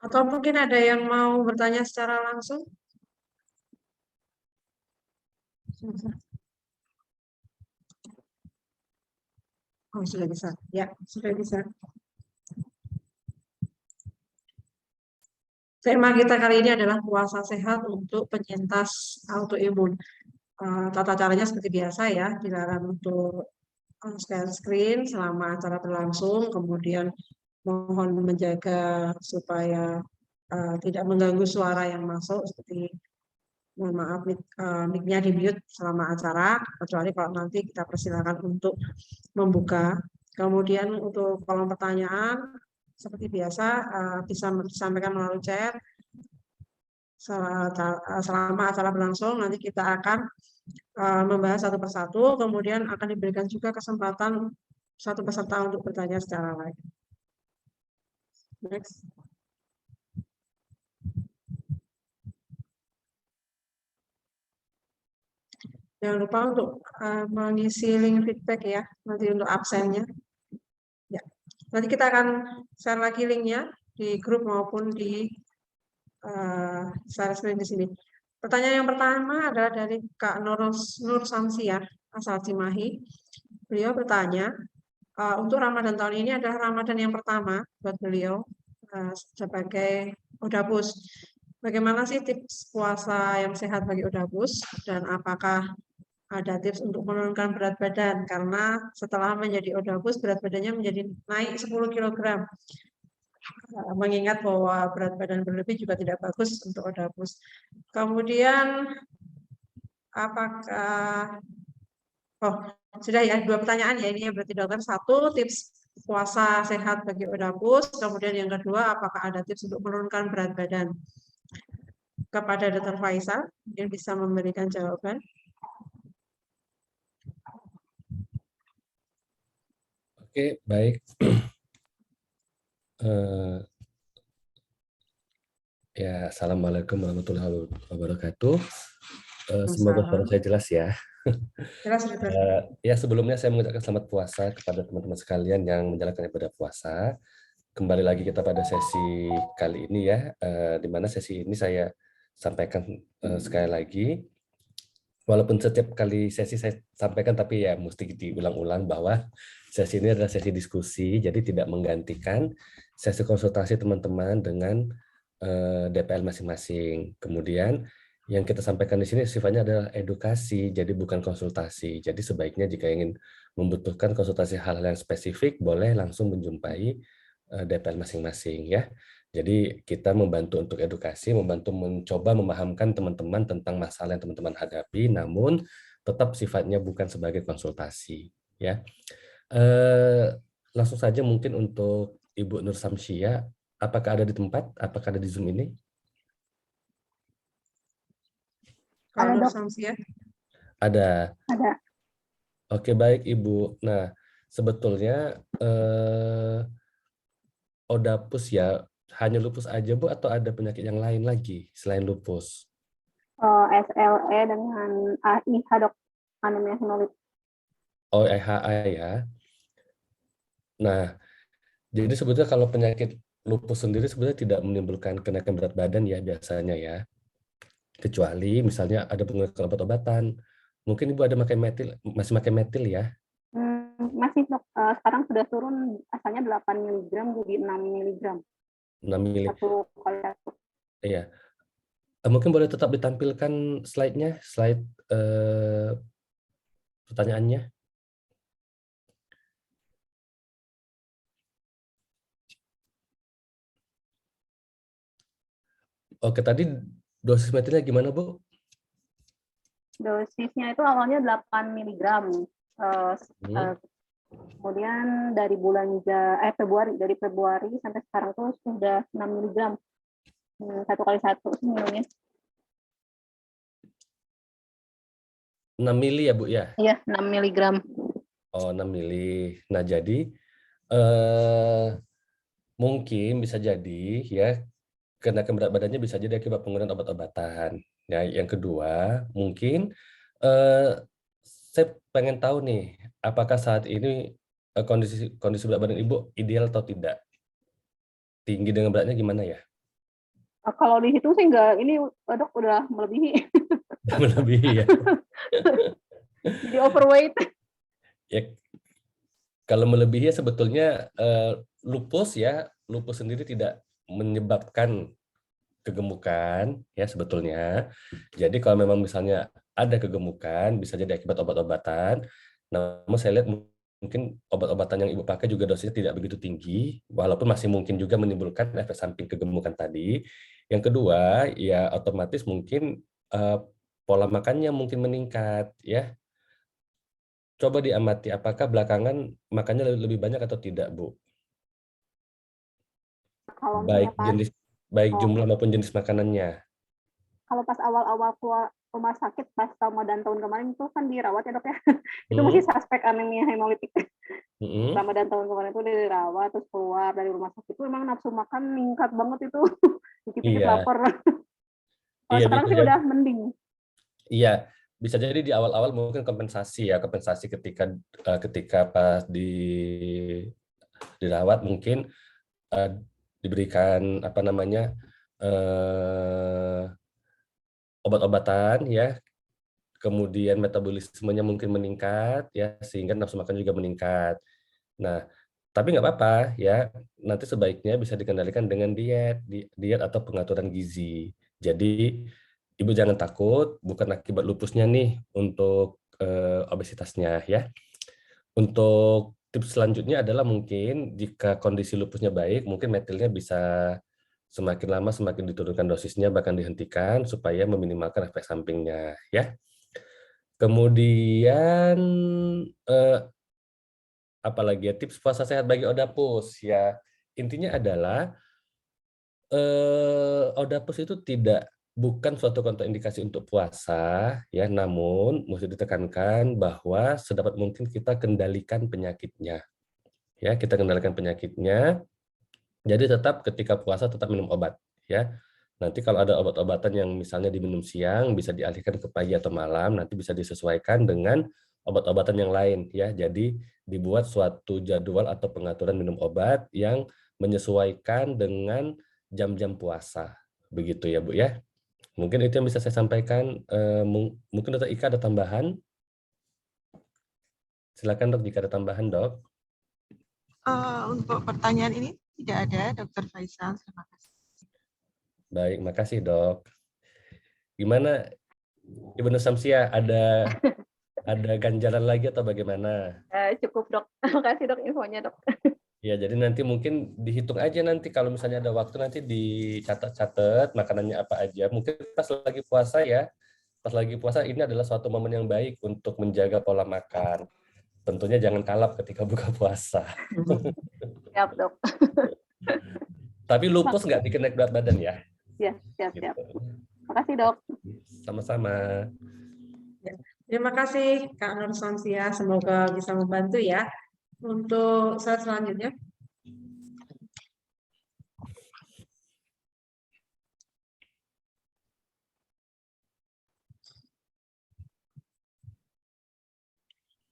Atau mungkin ada yang mau bertanya secara langsung? Oh, sudah bisa. Ya, sudah bisa. Tema kita kali ini adalah puasa sehat untuk penyintas autoimun. Tata caranya seperti biasa ya, dilarang untuk share screen selama acara berlangsung, kemudian mohon menjaga supaya tidak mengganggu suara yang masuk, seperti mohon maaf mic-nya di mute selama acara, kecuali kalau nanti kita persilakan untuk membuka. Kemudian untuk kolom pertanyaan, seperti biasa bisa disampaikan melalui chat. Selama acara berlangsung, nanti kita akan membahas satu persatu, kemudian akan diberikan juga kesempatan satu peserta untuk bertanya secara live. Next. Jangan lupa untuk mengisi link feedback ya, nanti untuk absennya. Ya. Nanti kita akan share lagi linknya di grup maupun di share screen di sini. Pertanyaan yang pertama adalah dari Kak Nur Samsia, asal Cimahi. Beliau bertanya, untuk Ramadan tahun ini adalah Ramadan yang pertama buat beliau sebagai Odapus. Bagaimana sih tips puasa yang sehat bagi Odapus, dan apakah ada tips untuk menurunkan berat badan? Karena setelah menjadi Odapus, berat badannya menjadi naik 10 kg. Mengingat bahwa berat badan berlebih juga tidak bagus untuk Odapus. Kemudian apakah sudah ya, 2 pertanyaan ya ini ya, berarti dokter. 1, tips puasa sehat bagi Odapus. Kemudian yang kedua, apakah ada tips untuk menurunkan berat badan? Kepada Dr. Faisal, yang bisa memberikan jawaban. Oke, baik. Ya, assalamualaikum warahmatullahi wabarakatuh. Semoga suara saya jelas ya. Jelas, dokter. Ya, sebelumnya saya mengucapkan selamat puasa kepada teman-teman sekalian yang menjalankan ibadah puasa. Kembali lagi kita pada sesi kali ini ya, di mana sesi ini saya sampaikan sekali lagi. Walaupun setiap kali sesi saya sampaikan, tapi ya mesti diulang-ulang bahwa sesi ini adalah sesi diskusi, jadi tidak menggantikan sesi konsultasi teman-teman dengan DPL masing-masing. Kemudian yang kita sampaikan di sini sifatnya adalah edukasi, jadi bukan konsultasi. Jadi sebaiknya jika ingin membutuhkan konsultasi hal-hal yang spesifik, boleh langsung menjumpai DPL masing-masing ya. Jadi kita membantu untuk edukasi, membantu mencoba memahamkan teman-teman tentang masalah yang teman-teman hadapi, namun tetap sifatnya bukan sebagai konsultasi. Ya, langsung saja mungkin untuk Ibu Nur Samsia, apakah ada di tempat? Apakah ada di Zoom ini? Kalau Nur Samsia? Ada. Ada. Oke, baik Ibu. Nah, sebetulnya Odapus ya hanya lupus aja Bu, atau ada penyakit yang lain lagi selain lupus? SLE dengan IH dok, anemia hemolid. Oh, IHA ya. Nah, jadi sebetulnya kalau penyakit lupus sendiri sebetulnya tidak menimbulkan kenaikan berat badan ya biasanya ya. Kecuali misalnya ada penggunaan obat-obatan. Mungkin Ibu ada masih pakai metil ya? Masih dok, sekarang sudah turun asalnya 8 mg jadi 6 mg. 6 mg. 1 kali 1. Iya. Mungkin boleh tetap ditampilkan slide-nya, slide pertanyaannya. Oke, tadi dosis metilnya gimana, Bu? Dosisnya itu awalnya 8 mg. Kemudian dari Februari sampai sekarang tuh sudah 6 mg. 1 kali 1 minumnya. 6 mili ya, Bu ya? Iya, 6 mg. Oh, 6 mili. Nah, jadi mungkin bisa jadi ya kenaikan berat badannya bisa jadi akibat penggunaan obat-obatan. Ya, yang kedua, mungkin saya pengen tahu nih, apakah saat ini kondisi berat badan Ibu ideal atau tidak? Tinggi dengan beratnya gimana ya? Kalau dihitung sih enggak, ini dok udah melebihi. Melebihi ya. Jadi overweight. Ya, kalau melebihi sebetulnya lupus sendiri tidak menyebabkan kegemukan ya sebetulnya. Jadi kalau memang misalnya ada kegemukan bisa jadi akibat obat-obatan. Namun saya lihat mungkin obat-obatan yang ibu pakai juga dosisnya tidak begitu tinggi, walaupun masih mungkin juga menimbulkan efek samping kegemukan tadi. Yang kedua ya otomatis mungkin pola makannya mungkin meningkat ya. Coba diamati apakah belakangan makannya lebih banyak atau tidak, Bu? Kalau misalnya Baik jumlah maupun jenis makanannya. Kalau pas awal-awal keluar rumah sakit pas Ramadan tahun kemarin itu kan dirawat ya dok ya. Itu masih suspek anemia hemolitik. Ramadan tahun kemarin itu dirawat terus keluar dari rumah sakit itu memang nafsu makan meningkat banget itu. Dikit-dikit lapar. Kalau sekarang sih udah mending. Iya, bisa jadi di awal-awal mungkin kompensasi ketika pas dirawat mungkin diberikan obat-obatan ya, kemudian metabolismenya mungkin meningkat ya, sehingga nafsu makan juga meningkat. Nah, tapi nggak apa-apa ya, nanti sebaiknya bisa dikendalikan dengan diet atau pengaturan gizi. Jadi ibu jangan takut, bukan akibat lupusnya nih untuk obesitasnya ya. Untuk tips selanjutnya adalah mungkin jika kondisi lupusnya baik, mungkin metilnya bisa semakin lama semakin diturunkan dosisnya, bahkan dihentikan supaya meminimalkan efek sampingnya ya. Kemudian apalagi ya tips puasa sehat bagi Odapus ya. Intinya adalah Odapus itu bukan suatu kontraindikasi untuk puasa ya, namun mesti ditekankan bahwa sedapat mungkin kita kendalikan penyakitnya. Ya, kita kendalikan penyakitnya. Jadi tetap ketika puasa tetap minum obat ya. Nanti kalau ada obat-obatan yang misalnya diminum siang bisa dialihkan ke pagi atau malam, nanti bisa disesuaikan dengan obat-obatan yang lain ya. Jadi dibuat suatu jadwal atau pengaturan minum obat yang menyesuaikan dengan jam-jam puasa. Begitu ya, Bu ya. Mungkin itu yang bisa saya sampaikan. Mungkin Dr. Ika ada tambahan? Silakan Dok jika ada tambahan, Dok. Untuk pertanyaan ini tidak ada, Dr. Faisal. Terima kasih. Baik, makasih Dok. Gimana Ibu Nur Samsia, ada ganjalan lagi atau bagaimana? Cukup dok, terima kasih dok infonya dok. Ya, jadi nanti mungkin dihitung aja nanti kalau misalnya ada waktu nanti dicatat-catat makanannya apa aja. Mungkin pas lagi puasa ya, pas lagi puasa ini adalah suatu momen yang baik untuk menjaga pola makan. Tentunya jangan kalap ketika buka puasa. Siap dok. Tapi lupus nggak bikin naik berat badan ya? Ya, siap. Makasih dok. Sama-sama. Terima kasih Kak Nur Samsia, semoga bisa membantu ya. Untuk slide selanjutnya.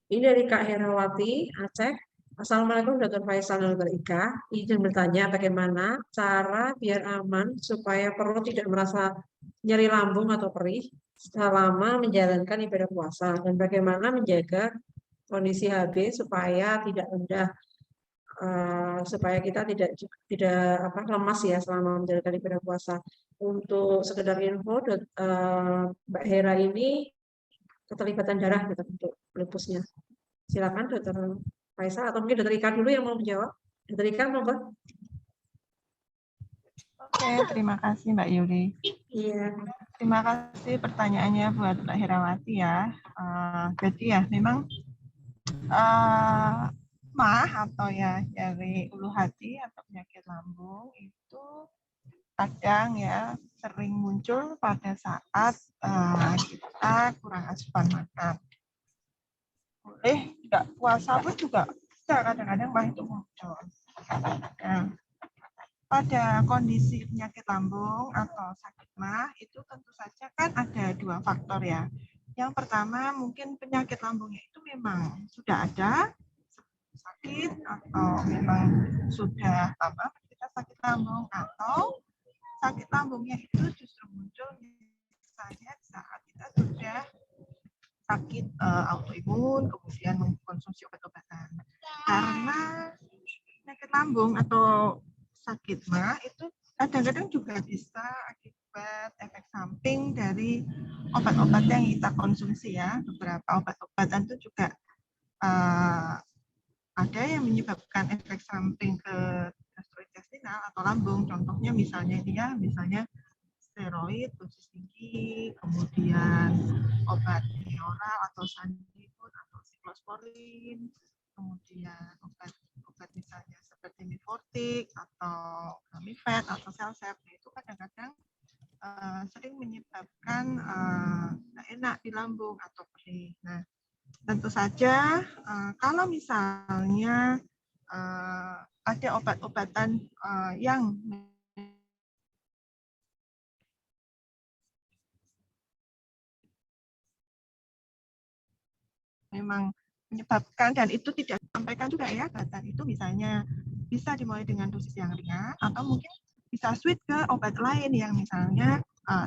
Ini dari Kak Herawati, Aceh. Assalamualaikum Dr. Faisal dan Dr. Ika. Izin bertanya bagaimana cara biar aman supaya perut tidak merasa nyeri lambung atau perih selama menjalankan ibadah puasa, dan bagaimana menjaga kondisi HB supaya tidak rendah, supaya kita tidak lemas ya selama menjalankan ibadah puasa. Untuk sekedar info, Mbak Hera ini keterlibatan darah gitu untuk lupusnya. Silakan Dr. Faisal atau mungkin Dr. Ika dulu yang mau menjawab. Dr. Ika monggo. Oke, terima kasih Mbak Yuli. Iya. Terima kasih pertanyaannya buat Mbak Herawati ya. Jadi ya memang mah atau ya dari ulu hati atau penyakit lambung itu kadang ya sering muncul pada saat kita kurang asupan makan. Boleh nggak puasa pun juga bisa kadang-kadang mah itu muncul. Nah, pada kondisi penyakit lambung atau sakit mah itu tentu saja kan ada dua faktor ya. Yang pertama mungkin penyakit lambungnya itu memang sudah ada sakit atau memang sudah kita sakit lambung atau sakit lambungnya itu justru muncul misalnya saat kita sudah sakit autoimun, kemudian mengkonsumsi obat-obatan. Karena penyakit lambung atau sakit mah itu kadang-kadang juga bisa akibat efek samping dari obat-obat yang kita konsumsi ya. Beberapa obat-obatan itu juga ada yang menyebabkan efek samping ke gastrointestinal atau lambung. Contohnya misalnya steroid dosis tinggi, kemudian obat oral atau sanditon atau siklosporin, kemudian obat misalnya seperti mifortik atau Gamifed atau Celsep, itu kadang-kadang sering menyebabkan nggak enak di lambung atau perih. Nah, tentu saja kalau misalnya ada obat-obatan yang memang menyebabkan, dan itu tidak disampaikan juga ya, dan itu misalnya bisa dimulai dengan dosis yang ringan atau mungkin bisa switch ke obat lain yang misalnya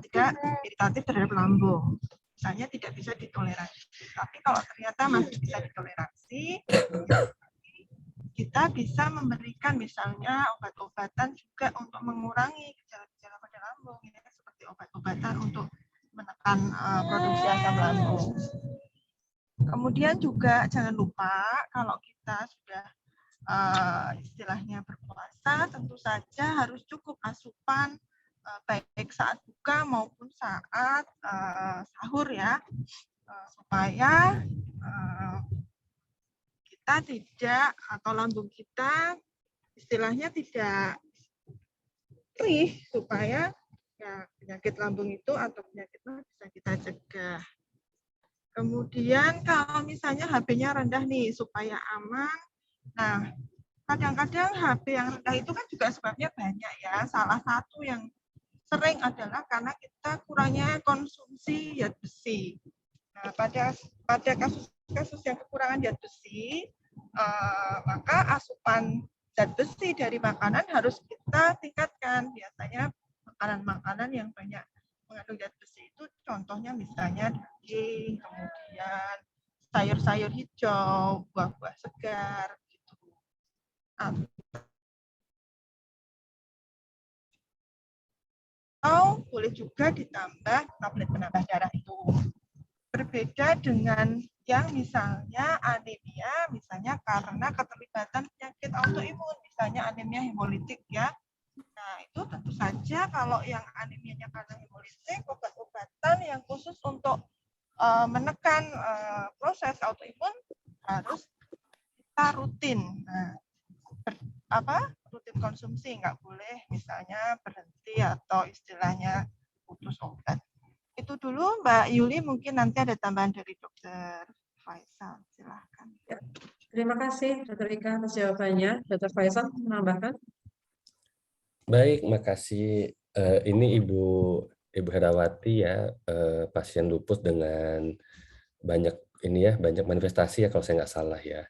tidak iritatif terhadap lambung, misalnya tidak bisa ditoleransi. Tapi kalau ternyata masih bisa ditoleransi, kita bisa memberikan misalnya obat-obatan juga untuk mengurangi gejala-gejala pada lambung, ya, seperti obat-obatan untuk menekan produksi asam lambung. Kemudian juga jangan lupa kalau kita sudah istilahnya berpuasa, tentu saja harus cukup asupan baik saat buka maupun saat sahur ya, supaya kita tidak, atau lambung kita istilahnya tidak perih, supaya ya penyakit lambung itu atau penyakit mah bisa kita cegah. Kemudian kalau misalnya HB-nya rendah nih supaya aman. Nah, kadang-kadang HB yang rendah itu kan juga sebabnya banyak ya. Salah satu yang sering adalah karena kita kurangnya konsumsi zat besi. Nah, pada kasus-kasus yang kekurangan zat besi, maka asupan zat besi dari makanan harus kita tingkatkan. Biasanya makanan-makanan yang banyak mengandung zat besi itu contohnya misalnya daging, kemudian sayur-sayur hijau, buah-buah segar, gitu. Atau boleh juga ditambah tablet penambah darah itu. Berbeda dengan yang misalnya anemia, misalnya karena keterlibatan penyakit autoimun, misalnya anemia hemolitik ya. Nah, itu tentu saja kalau yang anemianya karena hemolitik, obat-obatan yang khusus untuk menekan proses autoimun harus kita rutin. Nah, rutin konsumsi, nggak boleh misalnya berhenti atau istilahnya putus obat. Itu dulu Mbak Yuli, mungkin nanti ada tambahan dari Dr. Faisal, silahkan. Ya, terima kasih Dr. Ika atas jawabannya. Dr. Faisal menambahkan? Baik, makasih. Ini Ibu Herawati ya, pasien lupus dengan banyak manifestasi ya kalau saya nggak salah ya.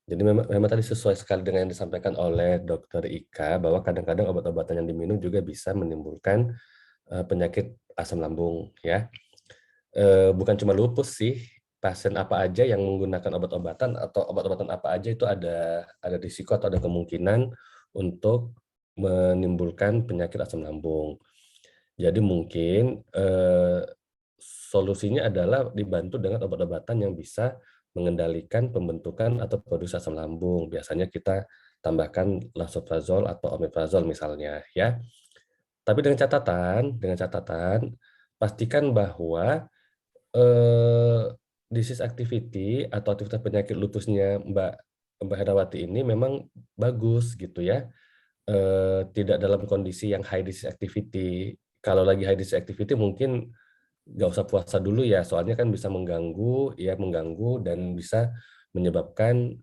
Jadi memang tadi sesuai sekali dengan yang disampaikan oleh Dr. Ika, bahwa kadang-kadang obat-obatan yang diminum juga bisa menimbulkan penyakit asam lambung ya. Bukan cuma lupus sih, pasien apa aja yang menggunakan obat-obatan atau obat-obatan apa aja itu ada risiko atau ada kemungkinan untuk menimbulkan penyakit asam lambung. Jadi mungkin solusinya adalah dibantu dengan obat-obatan yang bisa mengendalikan pembentukan atau produksi asam lambung. Biasanya kita tambahkan lansoprazol atau omeprazol misalnya ya. Tapi dengan catatan pastikan bahwa disease activity atau aktivitas penyakit lupusnya Mbak Herawati ini memang bagus gitu ya. Tidak dalam kondisi yang high disease activity. Kalau lagi high disease activity mungkin nggak usah puasa dulu ya, soalnya kan bisa mengganggu dan bisa menyebabkan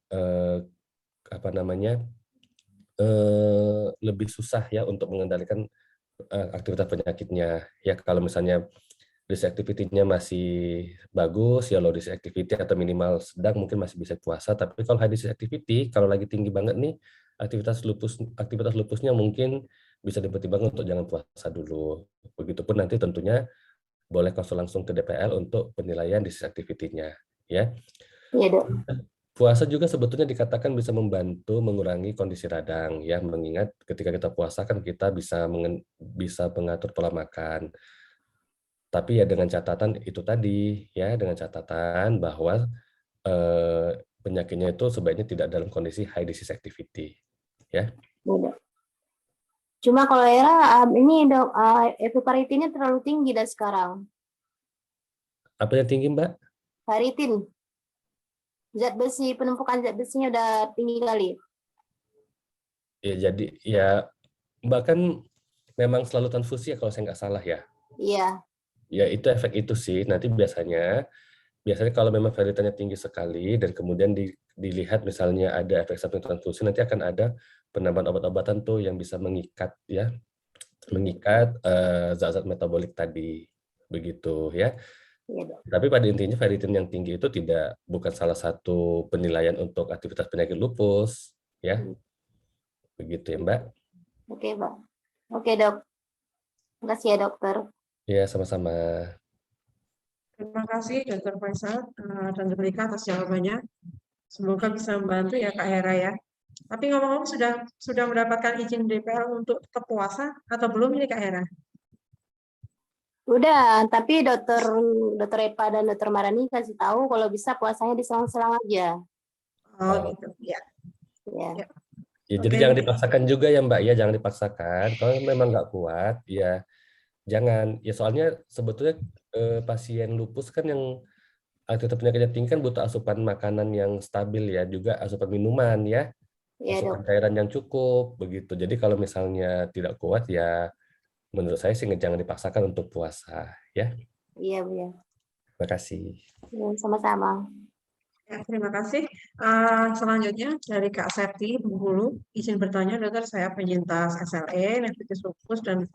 lebih susah ya untuk mengendalikan aktivitas penyakitnya. Ya kalau misalnya disease activity-nya masih bagus, ya low disease activity atau minimal sedang mungkin masih bisa puasa. Tapi kalau high disease activity, kalau lagi tinggi banget nih aktivitas lupusnya mungkin bisa dipertimbangkan untuk jangan puasa dulu. Begitupun nanti tentunya boleh konsul langsung ke DPL untuk penilaian disease activity-nya, ya. Iya, Dok. Puasa juga sebetulnya dikatakan bisa membantu mengurangi kondisi radang, ya, mengingat ketika kita puasa kan kita bisa mengatur pola makan. Tapi ya dengan catatan itu tadi, ya, dengan catatan bahwa penyakitnya itu sebaiknya tidak dalam kondisi high disease activity, ya. Iya, Dok. Cuma kalau Era ini Dok, ferritinnya terlalu tinggi dah sekarang. Apa yang tinggi, Mbak? Ferritin. Zat besi, penumpukan zat besinya udah tinggi kali. Ya jadi ya Mbak kan memang selalu transfusi ya kalau saya nggak salah ya. Iya. Ya itu efek itu sih. Nanti biasanya kalau memang ferritinnya tinggi sekali dan kemudian dilihat misalnya ada efek samping transfusi, nanti akan ada penambahan obat-obatan tuh yang bisa mengikat ya, mengikat zat-zat metabolik tadi, begitu ya. Iya, Dok. Tapi pada intinya ferritin yang tinggi itu bukan salah satu penilaian untuk aktivitas penyakit lupus ya. Begitu ya, Mbak. Oke, Mbak. Oke, Dok. Terima kasih ya, Dokter. Ya, sama-sama. Terima kasih Dr. Faisal dan Dr. Rika atas jawabannya. Semoga bisa membantu ya Kak Hera ya. Tapi ngomong-ngomong sudah mendapatkan izin DPL untuk tetap puasa atau belum ini Kak Hera? Udah, tapi Dokter Epa dan Dokter Marani kasih tahu kalau bisa puasanya diselang-selang aja. Oh gitu, ya. Ya. Ya, jadi jangan dipaksakan juga ya Mbak ya, jangan dipaksakan. Kalau memang nggak kuat, ya jangan. Ya soalnya sebetulnya pasien lupus kan yang aktivitas penyakitnya tinggi kan butuh asupan makanan yang stabil ya, juga asupan minuman ya, asupan cairan yang cukup begitu. Jadi kalau misalnya tidak kuat ya, menurut saya sih jangan dipaksakan untuk puasa ya. Iya, Bu ya. Terima kasih. Sama-sama. Ya, terima kasih. Selanjutnya dari Kak Septi Bengkulu, izin bertanya dokter, saya penyintas SLE, nefritis lupus dan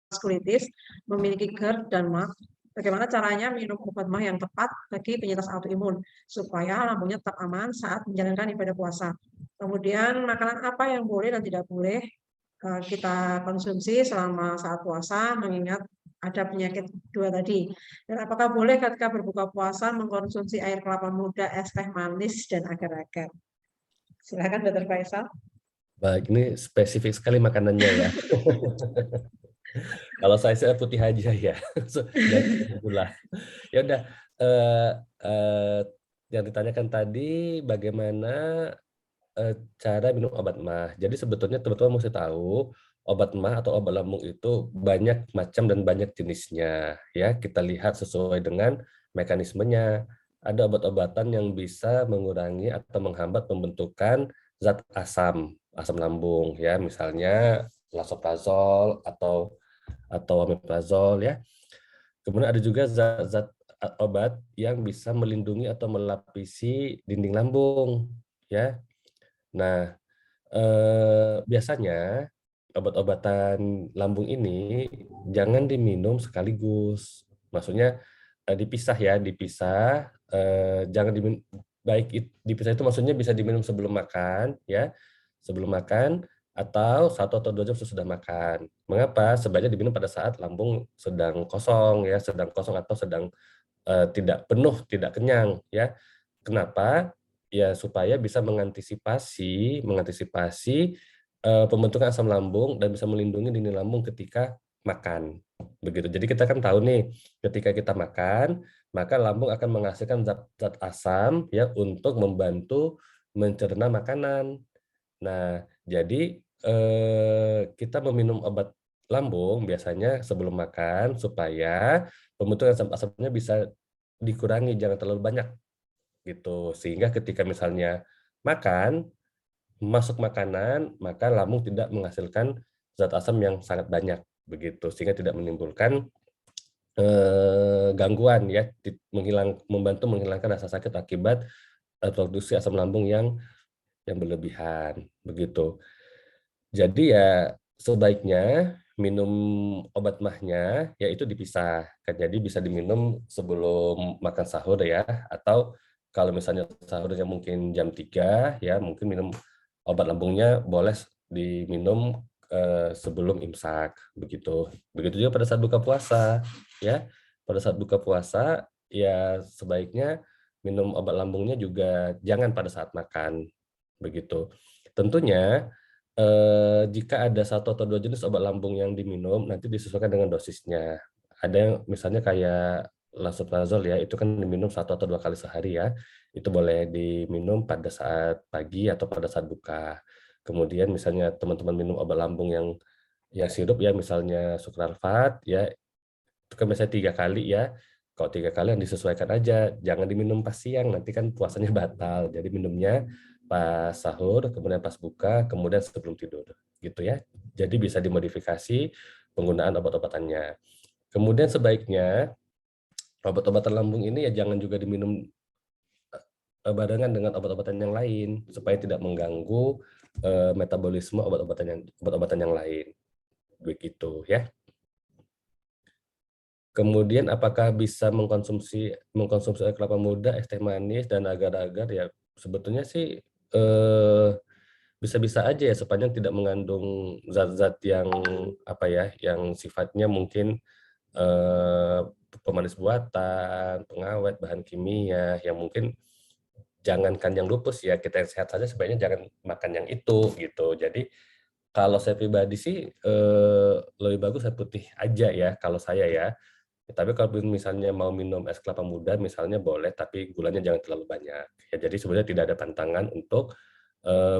vaskulitis, memiliki GERD dan MAC. Bagaimana caranya minum obat MAH yang tepat bagi penyintas autoimun supaya lambungnya tetap aman saat menjalankan ibadah puasa. Kemudian makanan apa yang boleh dan tidak boleh kita konsumsi selama saat puasa, mengingat ada penyakit dua tadi. Dan apakah boleh ketika berbuka puasa mengkonsumsi air kelapa muda, es teh manis, dan agar-agar? Silakan Dr. Faisal. Baik, ini spesifik sekali makanannya ya. Kalau saya putih aja ya, dan gula. Ya udah, yang ditanyakan tadi bagaimana cara minum obat MAH. Jadi sebetulnya teman-teman mesti tahu obat MAH atau obat lambung itu banyak macam dan banyak jenisnya. Ya, kita lihat sesuai dengan mekanismenya. Ada obat-obatan yang bisa mengurangi atau menghambat pembentukan zat asam lambung ya, misalnya lansoprazol atau omeprazol ya. Kemudian ada juga zat-zat obat yang bisa melindungi atau melapisi dinding lambung ya. Nah, biasanya obat-obatan lambung ini jangan diminum sekaligus. Maksudnya dipisah ya, dipisah. Jangan dipisah itu maksudnya bisa diminum sebelum makan ya, sebelum makan atau 1 atau 2 jam sesudah makan. Mengapa? Sebaiknya diminum pada saat lambung sedang kosong ya, sedang kosong atau sedang tidak penuh, tidak kenyang ya. Kenapa? Ya supaya bisa mengantisipasi pembentukan asam lambung dan bisa melindungi dinding lambung ketika makan. Begitu. Jadi kita kan tahu nih, ketika kita makan, maka lambung akan menghasilkan zat asam ya untuk membantu mencerna makanan. Nah, jadi kita meminum obat lambung biasanya sebelum makan supaya pembentukan asamnya bisa dikurangi, jangan terlalu banyak gitu. Sehingga ketika misalnya masuk makanan, maka lambung tidak menghasilkan zat asam yang sangat banyak begitu, sehingga tidak menimbulkan gangguan ya, membantu menghilangkan rasa sakit akibat produksi asam lambung yang berlebihan begitu. Jadi ya sebaiknya minum obat MAH-nya yaitu dipisah. Jadi bisa diminum sebelum makan sahur ya, atau kalau misalnya sahurnya mungkin jam 3 ya, mungkin minum obat lambungnya boleh diminum sebelum imsak, begitu. Begitu juga pada saat buka puasa, ya. Pada saat buka puasa, ya sebaiknya minum obat lambungnya juga jangan pada saat makan, begitu. Tentunya jika ada 1 atau 2 jenis obat lambung yang diminum, nanti disesuaikan dengan dosisnya. Ada yang misalnya kayak lansoprazol ya, itu kan diminum 1 atau 2 kali sehari ya. Itu boleh diminum pada saat pagi atau pada saat buka. Kemudian misalnya teman-teman minum obat lambung yang sirup ya, misalnya sukralfat ya, itu kan biasanya 3 kali ya. Kalau 3 kali yang disesuaikan aja, jangan diminum pas siang, nanti kan puasanya batal. Jadi minumnya pas sahur, kemudian pas buka, kemudian sebelum tidur, gitu ya. Jadi bisa dimodifikasi penggunaan obat-obatannya. Kemudian sebaiknya obat-obatan lambung ini ya jangan juga diminum barengan dengan obat-obatan yang lain, supaya tidak mengganggu metabolisme obat-obatan yang lain, begitu ya. Kemudian apakah bisa mengkonsumsi air kelapa muda, es teh manis, dan agar-agar ya sebetulnya sih bisa-bisa aja ya, sepanjang tidak mengandung zat-zat yang apa ya, yang sifatnya mungkin pemanis buatan, pengawet, bahan kimia yang mungkin jangankan yang lupus ya, kita yang sehat saja sebaiknya jangan makan yang itu gitu. Jadi kalau saya pribadi sih lebih bagus air putih aja ya kalau saya ya. Tapi kalau misalnya mau minum es kelapa muda misalnya boleh, tapi gulanya jangan terlalu banyak. Ya, jadi sebenarnya tidak ada pantangan untuk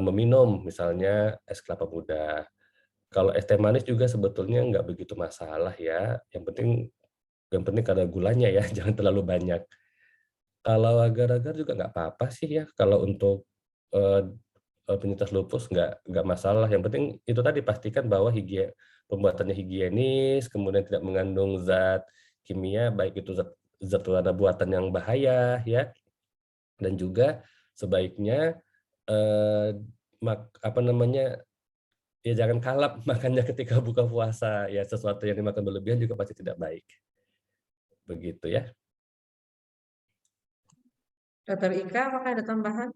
meminum misalnya es kelapa muda. Kalau es teh manis juga sebetulnya nggak begitu masalah ya. Yang penting kadar gulanya ya, jangan terlalu banyak. Kalau agar-agar juga nggak apa-apa sih ya. Kalau untuk penyintas lupus nggak masalah. Yang penting itu tadi pastikan bahwa pembuatannya higienis, kemudian tidak mengandung zat kimia, baik itu zat warna buatan yang bahaya ya, dan juga sebaiknya ya jangan kalap makannya ketika buka puasa ya, sesuatu yang dimakan berlebihan juga pasti tidak baik, begitu ya. Dr. Ika, apakah ada tambahan?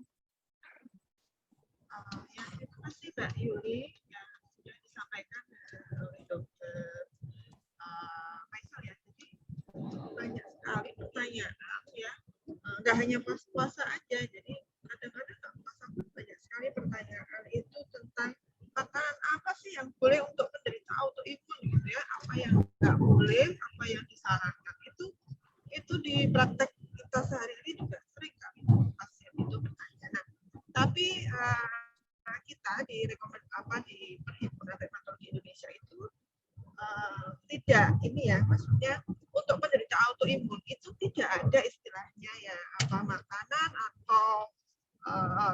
Ya, terima kasih Mbak Yuli yang sudah disampaikan oleh Dr. Faisal ya. Jadi banyak sekali pertanyaan ya, nggak hanya pas puasa aja. Jadi kadang-kadang nggak puasa pun banyak sekali pertanyaan itu tentang makanan apa sih yang boleh untuk penderita autoimun gitu ya, apa yang nggak boleh, apa yang disarankan. Itu di praktek kita sehari-hari juga sering kali pasien itu bertanya. Nah, tapi kita di Perhimpunan Reumatologi Indonesia itu tidak ini ya, maksudnya untuk penderita autoimun itu tidak ada istilahnya ya apa makanan atau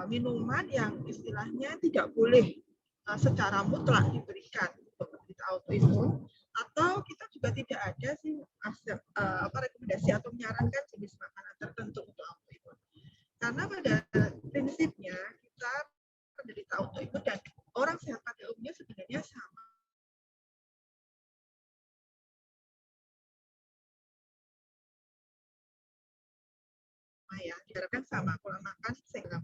minuman yang istilahnya tidak boleh secara mutlak diberikan untuk penderita autoimun, atau kita juga tidak ada sih rekomendasi atau menyarankan jenis makanan tertentu untuk autoimun. Karena pada prinsipnya kita penderita autoimun dan orang sehat pada umumnya sebenarnya sama. Ya, diharapkan sama pola makan sehingga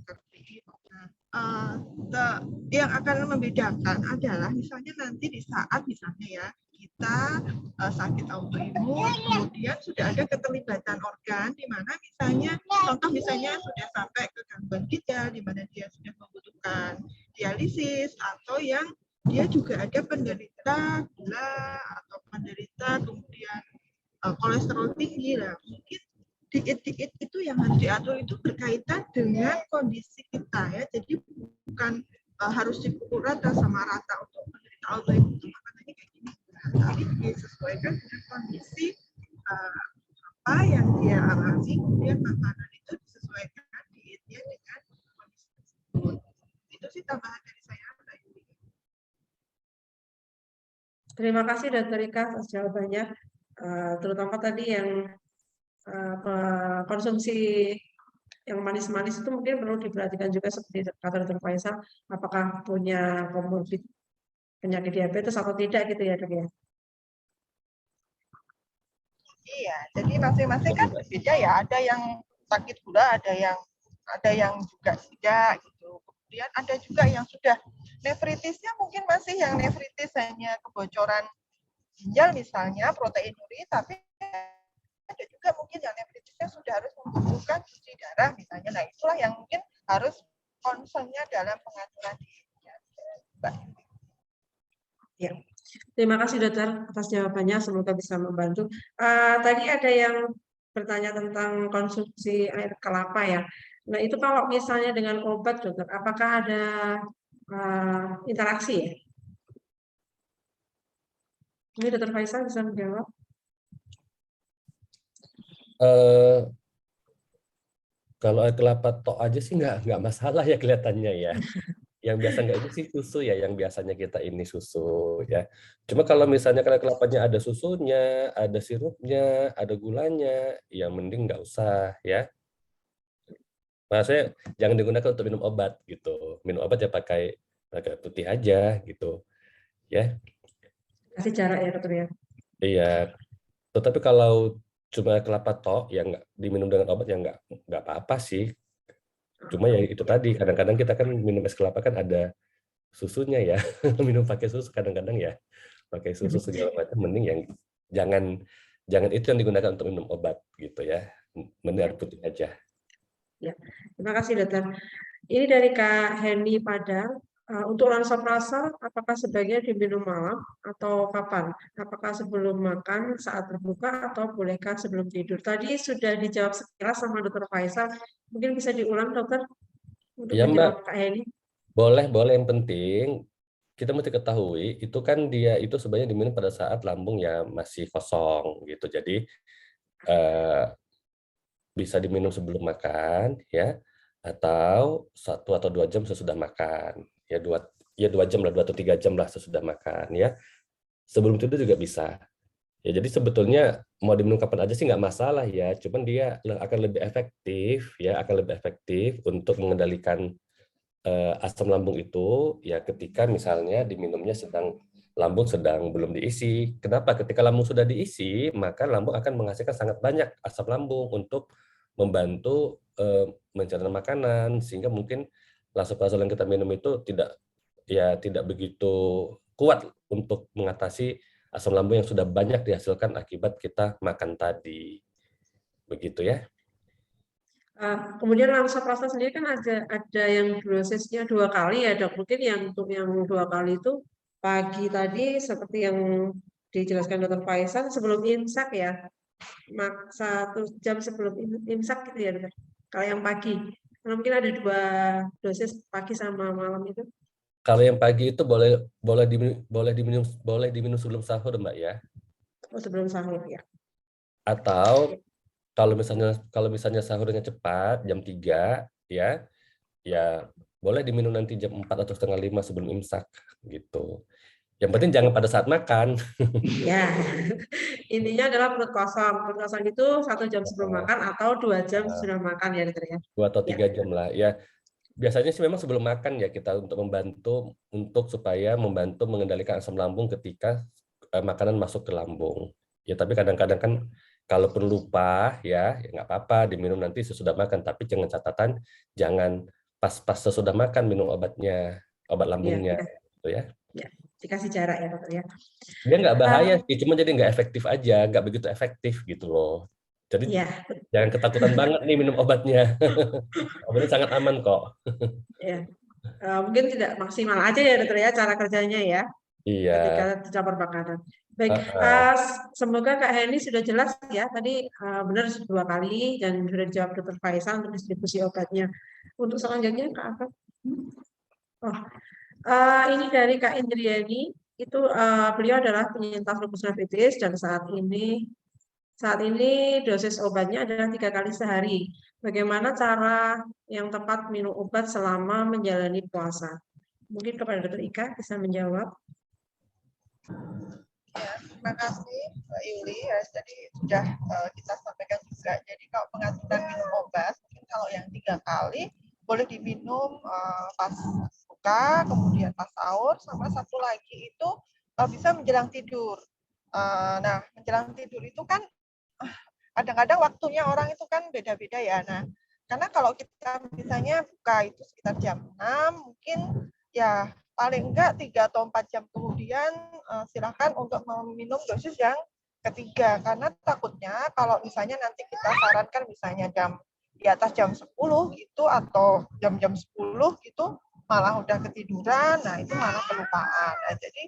yang akan membedakan adalah misalnya nanti di saat misalnya ya kita sakit autoimun, kemudian sudah ada keterlibatan organ di mana misalnya contoh misalnya sudah sampai ke gangguan ginjal di mana dia sudah membutuhkan dialisis, atau yang dia juga ada penderita gula atau penderita kemudian kolesterol tinggi lah, mungkin diet itu yang harus diatur itu berkaitan dengan kondisi kita ya, jadi bukan harus dipukul rata sama rata untuk penderita autoimun itu makanannya kayak gini, tapi disesuaikan dengan kondisi apa yang dia alami, kemudian makanan itu disesuaikan dietnya dengan kondisi tersebut. Itu sih tambahan dari saya, Mbak Yuli. Terima kasih Dr. Ika atas jawabannya, terutama tadi yang konsumsi yang manis-manis itu mungkin perlu diperhatikan juga seperti kata Dr. Faisal, apakah punya komorbid penyakit diabetes atau tidak gitu ya Dok ya. Iya, jadi masing-masing kan berbeda ya. Ada yang sakit gula, ada yang juga tidak gitu. Kemudian ada juga yang sudah Nefritisnya mungkin masih yang nefritis hanya kebocoran ginjal misalnya, proteinuri, tapi ada juga mungkin yang nefritisnya sudah harus membutuhkan cuci darah misalnya. Nah, itulah yang mungkin harus concernnya dalam pengaturan dietnya. Ya. Terima kasih dokter atas jawabannya, semoga bisa membantu. Tadi ada yang bertanya tentang konsumsi air kelapa ya. Nah itu kalau misalnya dengan obat dokter, apakah ada interaksi ya? Ini dokter Faisal bisa menjawab. Kalau air kelapa tok aja sih nggak masalah ya kelihatannya ya. Yang biasa nggak ini sih susu ya, yang biasanya kita ini susu ya. Cuma kalau misalnya karena kelapanya ada susunya, ada sirupnya, ada gulanya, ya mending nggak usah ya. Maksudnya jangan digunakan untuk minum obat gitu. Minum obat ya pakai putih aja gitu ya. Kasih jarak ya dokter ya. Iya. Tetapi kalau cuma kelapa tok yang nggak diminum dengan obat ya nggak apa-apa sih. Cuma ya itu tadi kadang-kadang kita kan minum es kelapa kan ada susunya ya. Minum pakai susu kadang-kadang ya. Pakai susu segala macam mending yang jangan itu yang digunakan untuk minum obat gitu ya. Mending air putih aja. Ya, terima kasih dokter. Ini dari Kak Henny Padang. Untuk lansoprazol, apakah sebaiknya diminum malam atau kapan? Apakah sebelum makan, saat berbuka, atau bolehkah sebelum tidur? Tadi sudah dijawab sekilas sama dokter Faisal. Mungkin bisa diulang dokter untuk Ya menjawab Mbak, Kak Henny. boleh yang penting kita mesti ketahui itu kan dia itu sebenarnya diminum pada saat lambung ya masih kosong gitu. Jadi bisa diminum sebelum makan ya atau 1 atau 2 jam sesudah makan. Ya 2 jam lah, 2 atau 3 jam lah sesudah makan ya. Sebelum tidur juga bisa. Ya jadi sebetulnya mau diminum kapan aja sih nggak masalah ya. Cuman dia akan lebih efektif ya, akan lebih efektif untuk mengendalikan asam lambung itu ya ketika misalnya diminumnya lambung sedang belum diisi. Kenapa? Ketika lambung sudah diisi, maka lambung akan menghasilkan sangat banyak asam lambung untuk membantu mencerna makanan sehingga mungkin lansoprazol yang kita minum itu tidak begitu kuat untuk mengatasi asam lambung yang sudah banyak dihasilkan akibat kita makan tadi. Begitu ya. Kemudian lansoprazol sendiri kan ada yang dosisnya 2 kali ya dok. Mungkin yang untuk yang 2 kali itu pagi tadi seperti yang dijelaskan dokter Faisal sebelum imsak ya. 1 jam sebelum imsak gitu ya dokter. Kalau yang pagi, mungkin ada 2 dosis pagi sama malam itu. Kalau yang pagi itu boleh diminum sebelum sahur Mbak ya. Oh, sebelum sahur ya. Atau kalau misalnya sahurnya cepat jam 3 ya boleh diminum nanti jam 4 atau setengah 5 sebelum imsak gitu. Yang penting jangan pada saat makan. Ya, intinya adalah perut kosong. Perut kosong itu 1 jam sebelum makan atau 2 jam sudah makan ya dokter ya. 2 atau 3 jam lah ya. Biasanya sih memang sebelum makan ya kita untuk supaya membantu mengendalikan asam lambung ketika makanan masuk ke lambung. Ya tapi kadang-kadang kan kalaupun lupa ya nggak apa-apa diminum nanti sesudah makan. Tapi dengan catatan jangan pas sesudah makan minum obat lambungnya, gitu ya. Ya, dikasih jarak ya dokter ya. Dia nggak bahaya sih, cuma jadi nggak efektif aja, nggak begitu efektif gitu loh. Jadi jangan ketakutan banget nih minum obatnya. Obatnya sangat aman kok. Ya. Mungkin tidak maksimal aja ya dokter ya cara kerjanya ya. Iya. Ketika dicampur makanan. Baik, semoga Kak Henny sudah jelas ya. Tadi benar 2 kali dan sudah dijawab dokter Faisal untuk distribusi obatnya. Untuk selanjutnya Kak apa? Ini dari Kak Indriani. Itu beliau adalah penyintas lupus nephritis dan saat ini dosis obatnya adalah 3 kali sehari. Bagaimana cara yang tepat minum obat selama menjalani puasa? Mungkin kepada Dr. Ika bisa menjawab. Ya, terima kasih Mbak Yuli ya. Jadi sudah kita sampaikan juga. Jadi kalau pengaturan minum obat, mungkin kalau yang 3 kali boleh diminum pas buka, kemudian pas sahur, sama satu lagi itu bisa menjelang tidur. Nah, menjelang tidur itu kan kadang-kadang waktunya orang itu kan beda-beda ya. Nah, karena kalau kita misalnya buka itu sekitar jam 6, mungkin ya paling enggak 3 atau 4 jam kemudian silakan untuk meminum dosis yang ketiga, karena takutnya kalau misalnya nanti kita sarankan misalnya di atas jam 10 gitu atau jam-jam 10 gitu malah udah ketiduran, nah itu malah kelupaan. Nah, jadi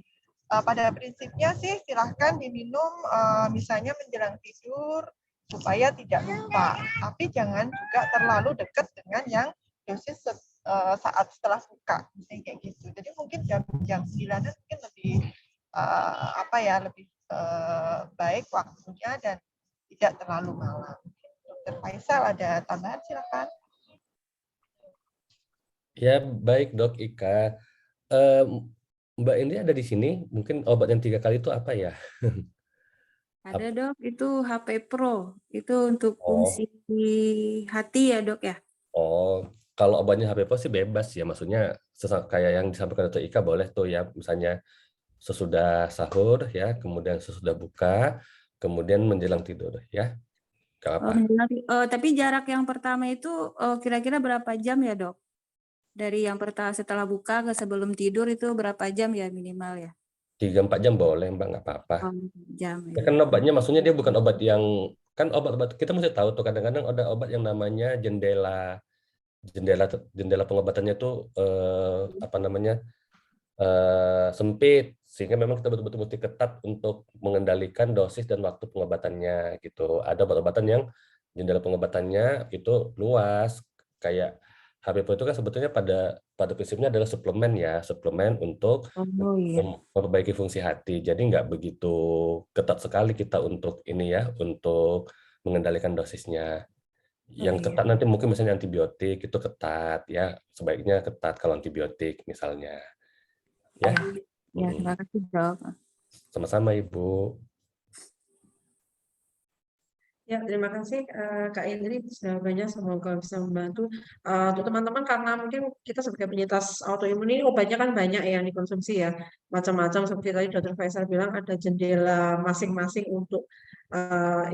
pada prinsipnya sih silahkan diminum misalnya menjelang tidur supaya tidak lupa, tapi jangan juga terlalu dekat dengan yang dosis saat setelah buka, misalnya kayak gitu. Jadi mungkin jam 9 mungkin lebih lebih baik waktunya dan tidak terlalu malam. Dokter Faisal ada tambahan silakan. Ya baik Dok Ika. Mbak Indri ada di sini. Mungkin obat yang 3 kali itu apa ya? Ada Dok, itu HP Pro. Itu untuk fungsi hati ya Dok ya? Oh, kalau obatnya HP Pro sih bebas ya. Maksudnya kayak yang disampaikan Dr. Ika boleh tuh ya. Misalnya sesudah sahur ya, kemudian sesudah buka, kemudian menjelang tidur ya. Gak apa. Tapi jarak yang pertama itu kira-kira berapa jam ya Dok? Dari yang pertama setelah buka ke sebelum tidur itu berapa jam ya minimal ya? 3-4 jam boleh Mbak, nggak apa-apa. Jam Ya kan obatnya maksudnya dia bukan obat yang, kan obat-obat kita mesti tahu tuh kadang-kadang ada obat yang namanya jendela pengobatannya tuh sempit, sehingga memang kita betul-betul mesti ketat untuk mengendalikan dosis dan waktu pengobatannya gitu. Ada obat-obatan yang jendela pengobatannya itu luas, kayak HB itu kan sebetulnya pada prinsipnya adalah suplemen untuk memperbaiki fungsi hati. Jadi nggak begitu ketat sekali kita untuk ini ya, untuk mengendalikan dosisnya. Yang ketat nanti mungkin misalnya antibiotik itu ketat ya, sebaiknya ketat kalau antibiotik misalnya. Ya. Ya, terima kasih Dok. Sama-sama Ibu. Ya, terima kasih Kak Indri sudah banyak, semoga bisa membantu. Untuk teman-teman, karena mungkin kita sebagai penyintas autoimun ini obatnya kan banyak yang dikonsumsi ya, macam-macam seperti tadi Dr. Faisal bilang ada jendela masing-masing untuk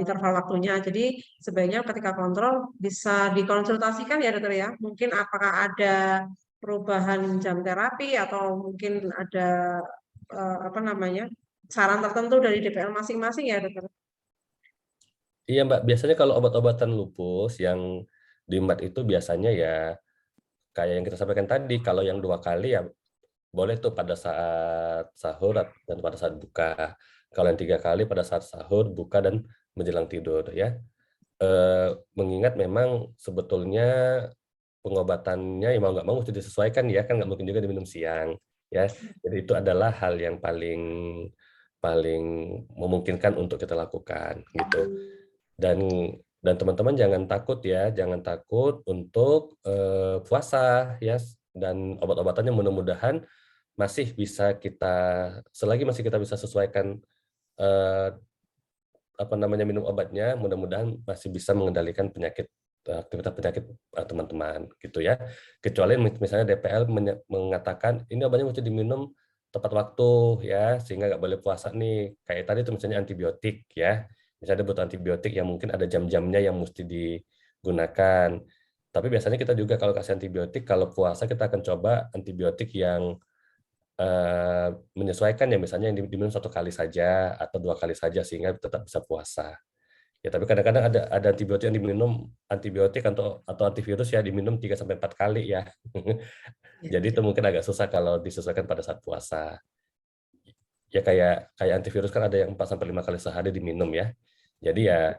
interval waktunya. Jadi sebaiknya ketika kontrol bisa dikonsultasikan ya Dokter ya. Mungkin apakah ada perubahan jam terapi atau mungkin ada saran tertentu dari DPL masing-masing ya Dokter. Iya Mbak, biasanya kalau obat-obatan lupus yang DIMAT itu biasanya ya kayak yang kita sampaikan tadi, kalau yang 2 kali ya boleh tuh pada saat sahur dan pada saat buka. Kalau yang 3 kali pada saat sahur, buka, dan menjelang tidur ya. Mengingat memang sebetulnya pengobatannya ya mau nggak mau mesti disesuaikan ya, kan nggak mungkin juga diminum siang ya. Jadi itu adalah hal yang paling memungkinkan untuk kita lakukan gitu. Dan teman-teman jangan takut ya, jangan takut untuk puasa ya, dan obat-obatannya mudah-mudahan masih bisa selagi masih kita bisa sesuaikan minum obatnya, mudah-mudahan masih bisa mengendalikan aktivitas penyakit teman-teman gitu ya. Kecuali misalnya DPL mengatakan ini obatnya mesti diminum tepat waktu ya, sehingga nggak boleh puasa nih. Kayak tadi itu misalnya antibiotik ya. Misalnya butuh antibiotik yang mungkin ada jam-jamnya yang mesti digunakan. Tapi biasanya kita juga kalau kasih antibiotik, kalau puasa kita akan coba antibiotik yang menyesuaikan ya, misalnya yang diminum 1 kali saja atau 2 kali saja sehingga tetap bisa puasa. Ya, tapi kadang-kadang ada antibiotik yang diminum, antibiotik atau antivirus ya diminum 3-4 kali ya. Jadi itu mungkin agak susah kalau disesuaikan pada saat puasa. Ya kayak antivirus kan ada yang 4-5 kali sehari diminum ya. Jadi ya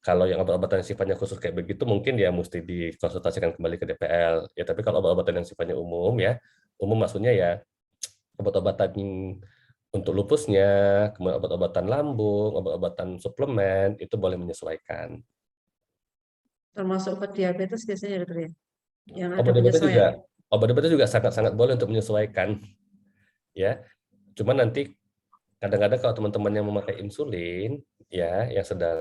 kalau yang obat-obatan yang sifatnya khusus kayak begitu mungkin ya mesti dikonsultasikan kembali ke DPL. Ya tapi kalau obat-obatan yang sifatnya umum ya, umum maksudnya ya obat-obatan untuk lupusnya, kemudian obat-obatan lambung, obat-obatan suplemen itu boleh menyesuaikan. Termasuk obat diabetes biasanya Dokter ya? Yang ada Obat diabetes juga sangat-sangat boleh untuk menyesuaikan. Ya. Cuma nanti kadang-kadang kalau teman-teman yang memakai insulin ya, yang sedang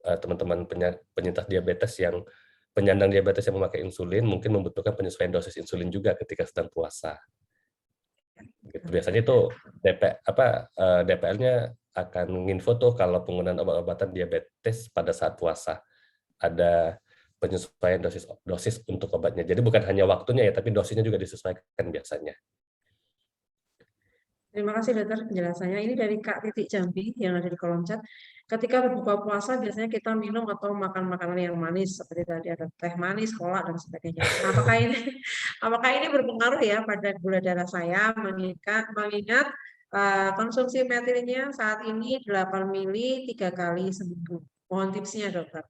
teman-teman penyintas diabetes yang penyandang diabetes yang memakai insulin mungkin membutuhkan penyesuaian dosis insulin juga ketika sedang puasa. Gitu. Biasanya itu DPL-nya akan nginfo tuh kalau penggunaan obat-obatan diabetes pada saat puasa ada penyesuaian dosis untuk obatnya. Jadi bukan hanya waktunya ya, tapi dosisnya juga disesuaikan biasanya. Terima kasih dokter penjelasannya. Ini dari Kak Titik Jambi yang ada di kolom chat. Ketika berbuka puasa biasanya kita minum atau makan makanan yang manis seperti tadi ada teh manis, kolak dan sebagainya. Apakah ini berpengaruh ya pada gula darah saya mengingat konsumsi metilnya saat ini 8 mili 3 kali seminggu. Mohon tipsnya dokter.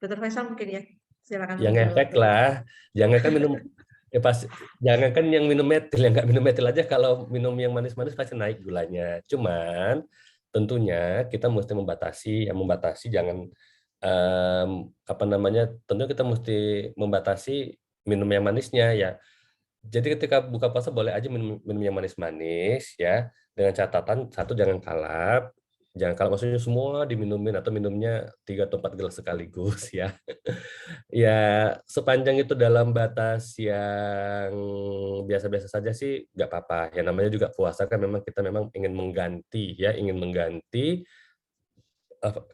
Dokter Faisal mungkin ya. Silakan Yang menjawab. efek lah, jangan kan minum jangan kan yang minum metil, yang nggak minum metil aja kalau minum yang manis-manis pasti naik gulanya. Cuman tentunya kita mesti membatasi jangan apa namanya, tentunya kita mesti membatasi minum yang manisnya ya. Jadi ketika buka puasa boleh aja minum yang manis-manis ya, dengan catatan satu jangan kalap maksudnya semua diminumin atau minumnya 3 atau 4 gelas sekaligus ya. Ya sepanjang itu dalam batas yang biasa-biasa saja sih nggak apa-apa. Ya namanya juga puasa kan memang kita ingin mengganti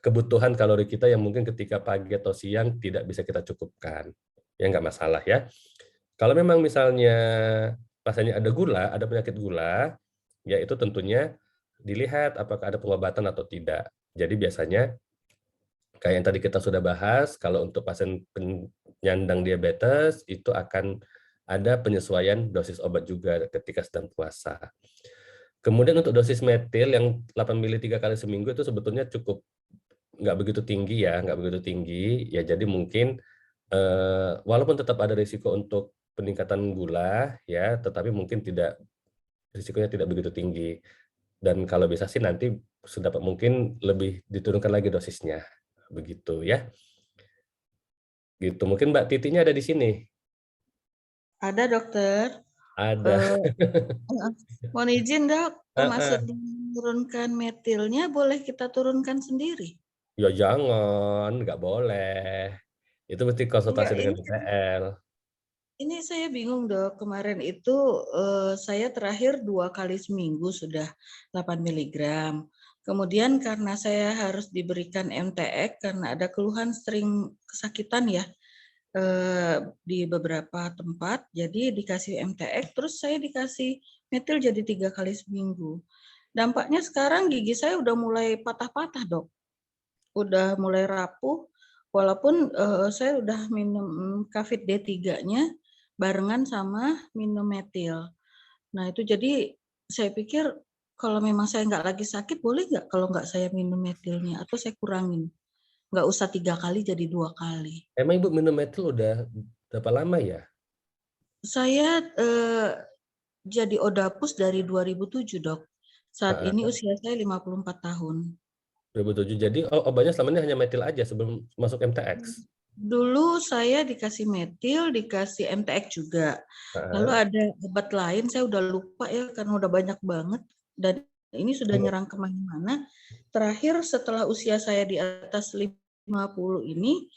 kebutuhan kalori kita yang mungkin ketika pagi atau siang tidak bisa kita cukupkan. Ya nggak masalah ya. Kalau memang misalnya pasiennya ada penyakit gula, ya itu tentunya dilihat apakah ada pengobatan atau tidak. Jadi biasanya kayak yang tadi kita sudah bahas, kalau untuk pasien penyandang diabetes itu akan ada penyesuaian dosis obat juga ketika sedang puasa. Kemudian untuk dosis metil yang 8 mili 3 kali seminggu itu sebetulnya cukup nggak begitu tinggi ya, jadi mungkin walaupun tetap ada risiko untuk peningkatan gula ya, tetapi mungkin risikonya tidak begitu tinggi. Dan kalau bisa sih nanti sedapat mungkin lebih diturunkan lagi dosisnya, begitu ya. Gitu, mungkin Mbak Titinya ada di sini. Ada dokter. Ada. Mohon izin dok, maksud menurunkan metilnya boleh kita turunkan sendiri? Ya jangan, nggak boleh. Itu mesti konsultasi dengan PPL. Ini saya bingung dok, kemarin itu saya terakhir 2 kali seminggu sudah 8 mg. Kemudian karena saya harus diberikan MTX karena ada keluhan sering kesakitan ya di beberapa tempat, jadi dikasih MTX, terus saya dikasih metil jadi 3 kali seminggu. Dampaknya sekarang gigi saya udah mulai patah-patah dok, udah mulai rapuh, walaupun saya udah minum Kafit D3-nya barengan sama minum metil. Nah itu jadi saya pikir kalau memang saya nggak lagi sakit, boleh nggak kalau nggak saya minum metilnya atau saya kurangin? Nggak usah 3 kali jadi 2 kali. Emang Ibu minum metil udah berapa lama ya? Saya jadi Odapus dari 2007 dok. Saat ini usia saya 54 tahun. 2007. Jadi obatnya selama ini hanya metil aja sebelum masuk MTX? Dulu saya dikasih metil, dikasih MTX juga. Lalu ada obat lain, saya udah lupa ya karena udah banyak banget. Dan ini sudah nyerang kemana-mana. Terakhir setelah usia saya di atas 50 ini,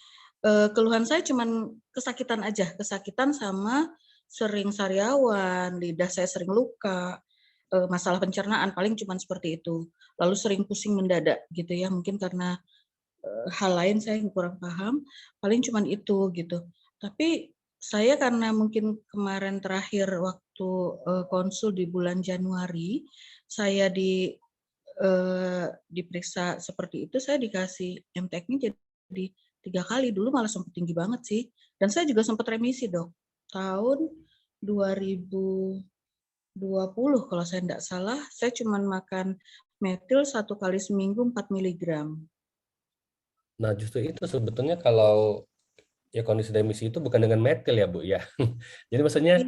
keluhan saya cuman kesakitan aja. Kesakitan sama sering sariawan, lidah saya sering luka, masalah pencernaan paling cuman seperti itu. Lalu sering pusing mendadak gitu ya, mungkin karena hal lain saya kurang paham, paling cuman itu gitu. Tapi saya karena mungkin kemarin terakhir waktu konsul di bulan Januari, saya diperiksa seperti itu, saya dikasih MTX-nya jadi 3 kali, dulu malah sempat tinggi banget sih. Dan saya juga sempat remisi dok, tahun 2020 kalau saya tidak salah, saya cuma makan metil 1 kali seminggu 4 mg. Nah justru itu sebetulnya kalau ya kondisi demisi itu bukan dengan metil ya Bu ya. Jadi maksudnya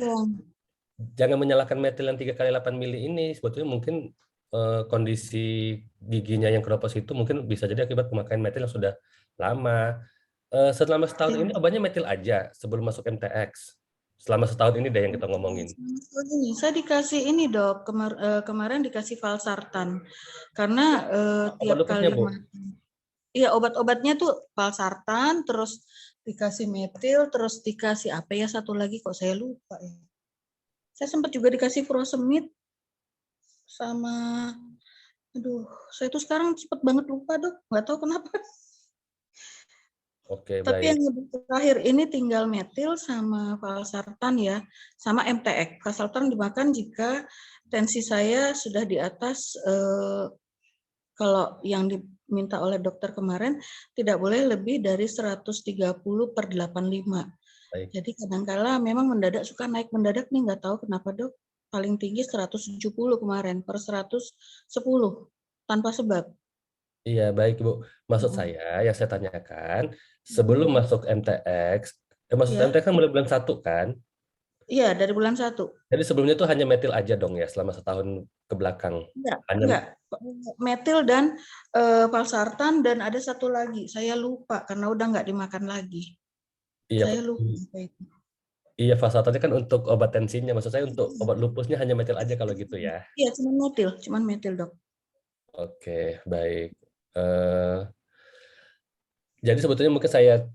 jangan menyalahkan metil yang 3 kali 8 mili ini, sebetulnya mungkin kondisi giginya yang keropos itu mungkin bisa jadi akibat pemakaian metil yang sudah lama. Selama setahun ini obatnya metil aja sebelum masuk MTX. Selama setahun ini deh yang kita ngomongin. Saya dikasih ini dok, kemarin dikasih valsartan. Karena tiap kali iya obat-obatnya tuh valsartan, terus dikasih metil, terus dikasih apa ya satu lagi kok saya lupa ya. Saya sempat juga dikasih furosemid sama, aduh, saya tuh sekarang cepet banget lupa dok, nggak tahu kenapa. Oke, Tapi baik. yang lebih terakhir ini tinggal metil sama valsartan ya, sama MTX. Valsartan dimakan jika tensi saya sudah di atas, kalau yang diminta oleh dokter kemarin, tidak boleh lebih dari 130/85. Baik. Jadi kadang-kala memang mendadak suka naik mendadak nih, nggak tahu kenapa dok. Paling tinggi 170 kemarin per 110 tanpa sebab. Iya, baik Bu. Maksud saya, yang saya tanyakan, sebelum masuk MTX, maksud Ya, MTX kan mulai bulan 1 kan? iya dari bulan 1. Jadi sebelumnya itu hanya metil aja dong ya, selama setahun ke belakang? Enggak. Metil dan valsartan dan ada satu lagi. Saya lupa karena udah nggak dimakan lagi. Iya, Saya lupa apa itu. iya, valsartannya kan untuk obat tensinya. Maksud saya untuk obat lupusnya hanya metil aja kalau gitu ya. Iya, cuman metil dok. Oke, baik. Jadi sebetulnya mungkin saya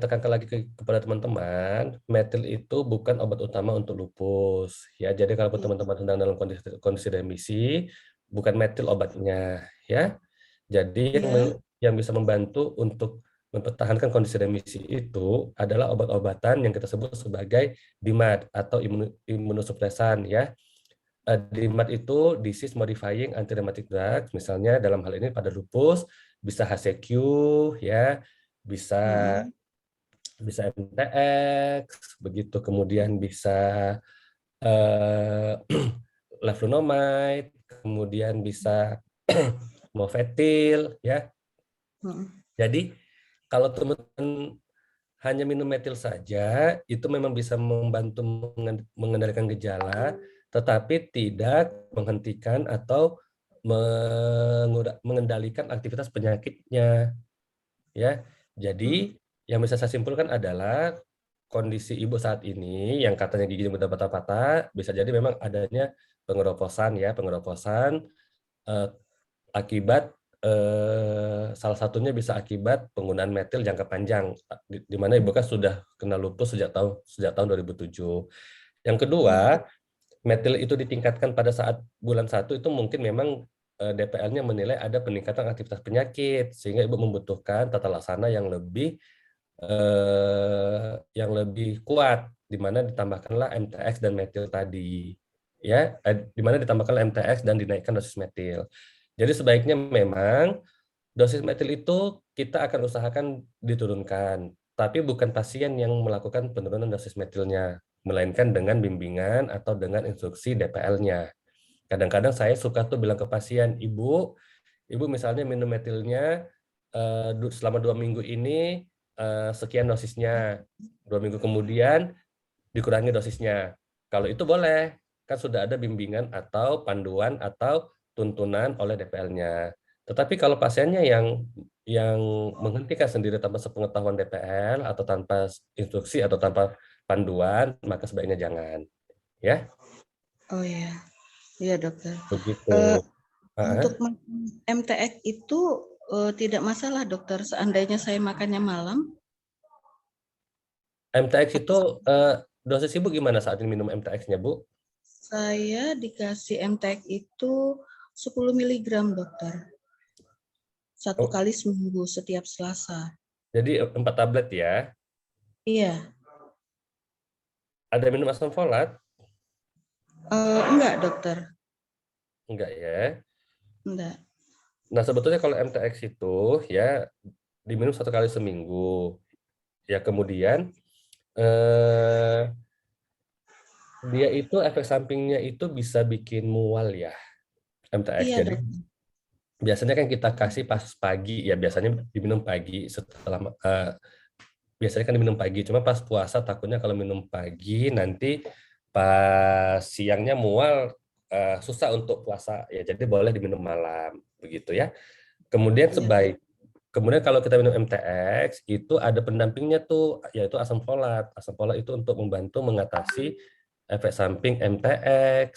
tekankan lagi kepada teman-teman, metil itu bukan obat utama untuk lupus. Ya, jadi kalau teman-teman sedang dalam kondisi remisi, bukan metil obatnya, ya. Jadi yang bisa membantu untuk mempertahankan kondisi remisi itu adalah obat-obatan yang kita sebut sebagai DMARD atau imunosupresan, ya. DMARD itu disease modifying anti-rheumatic drugs, misalnya dalam hal ini pada lupus bisa HCQ, ya, bisa MTX, begitu, kemudian bisa leflunomide, kemudian bisa mofetil, ya. Jadi kalau teman-teman hanya minum metil saja, itu memang bisa membantu mengendalikan gejala, tetapi tidak menghentikan atau mengendalikan aktivitas penyakitnya. Ya, jadi yang bisa saya simpulkan adalah kondisi ibu saat ini yang katanya giginya mudah patah-patah, bisa jadi memang adanya pengeroposan, ya, akibat salah satunya bisa akibat penggunaan metil jangka panjang, di mana ibu kan sudah kena lupus sejak tahun 2007. Yang kedua, metil itu ditingkatkan pada saat bulan 1 itu mungkin memang DPL-nya menilai ada peningkatan aktivitas penyakit sehingga ibu membutuhkan tata laksana yang lebih kuat, di mana ditambahkanlah MTX dan metil tadi, ya, di mana ditambahkanlah MTX dan dinaikkan dosis metil. Jadi sebaiknya memang dosis metil itu kita akan usahakan diturunkan, tapi bukan pasien yang melakukan penurunan dosis metilnya, melainkan dengan bimbingan atau dengan instruksi DPL-nya. Kadang-kadang saya suka tuh bilang ke pasien, ibu misalnya minum metilnya selama 2 minggu ini sekian dosisnya, 2 minggu kemudian dikurangi dosisnya. Kalau itu boleh, kan sudah ada bimbingan atau panduan atau tuntunan oleh DPL-nya. Tetapi kalau pasiennya yang menghentikan sendiri tanpa sepengetahuan DPL atau tanpa instruksi atau tanpa panduan, maka sebaiknya jangan, ya. Oh ya, iya dokter. Begitu. Untuk MTX itu tidak masalah dokter, seandainya saya makannya malam. MTX itu dosis ibu gimana saat ini minum MTX-nya, Bu? Saya dikasih MTX itu 10 mg dokter. 1 kali seminggu setiap Selasa. Jadi 4 tablet ya? Iya. Ada minum asam folat? Enggak dokter. Enggak ya? Enggak. Nah sebetulnya kalau MTX itu ya diminum 1 kali seminggu. Ya kemudian dia itu efek sampingnya itu bisa bikin mual ya, MTX. Iya, jadi biasanya kan kita kasih pas pagi ya, biasanya diminum pagi setelah biasanya kan diminum pagi, cuma pas puasa takutnya kalau minum pagi nanti pas siangnya mual, susah untuk puasa ya, jadi boleh diminum malam begitu ya. Kemudian kemudian kalau kita minum MTX itu ada pendampingnya tuh, yaitu asam folat. Asam folat itu untuk membantu mengatasi efek samping MTX.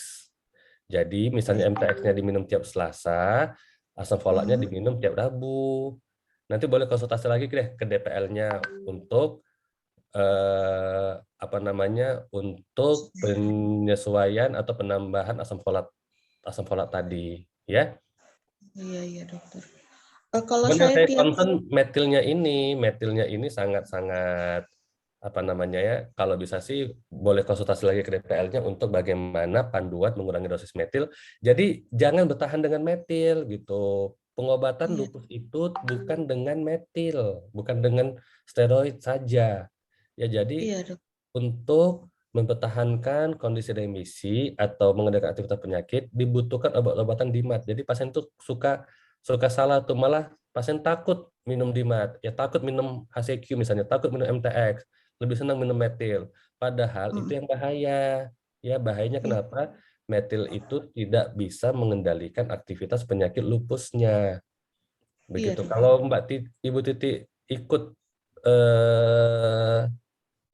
Jadi misalnya MTX-nya diminum tiap Selasa, asam folatnya diminum tiap Rabu. Nanti boleh konsultasi lagi deh ke DPL-nya untuk untuk penyesuaian atau penambahan asam folat tadi, ya. Iya dokter. Kalau Sebenarnya saya saya tiap concern metilnya ini sangat-sangat apa namanya ya, kalau bisa sih boleh konsultasi lagi ke DPL-nya untuk bagaimana panduan mengurangi dosis metil. Jadi jangan bertahan dengan metil gitu. Pengobatan Iya. lupus itu bukan dengan metil, bukan dengan steroid saja. Ya jadi Iya, Dok. untuk mempertahankan kondisi remisi atau mengendalikan aktivitas penyakit dibutuhkan obat-obatan DMARD. Jadi pasien itu suka salah tuh, malah pasien takut minum DMARD, ya takut minum HCQ misalnya, takut minum MTX, lebih senang minum metil. Padahal itu yang bahaya. Ya bahayanya Iya. kenapa? Metil itu tidak bisa mengendalikan aktivitas penyakit lupusnya. Iya, Begitu. Dok. Kalau Ibu Titi ikut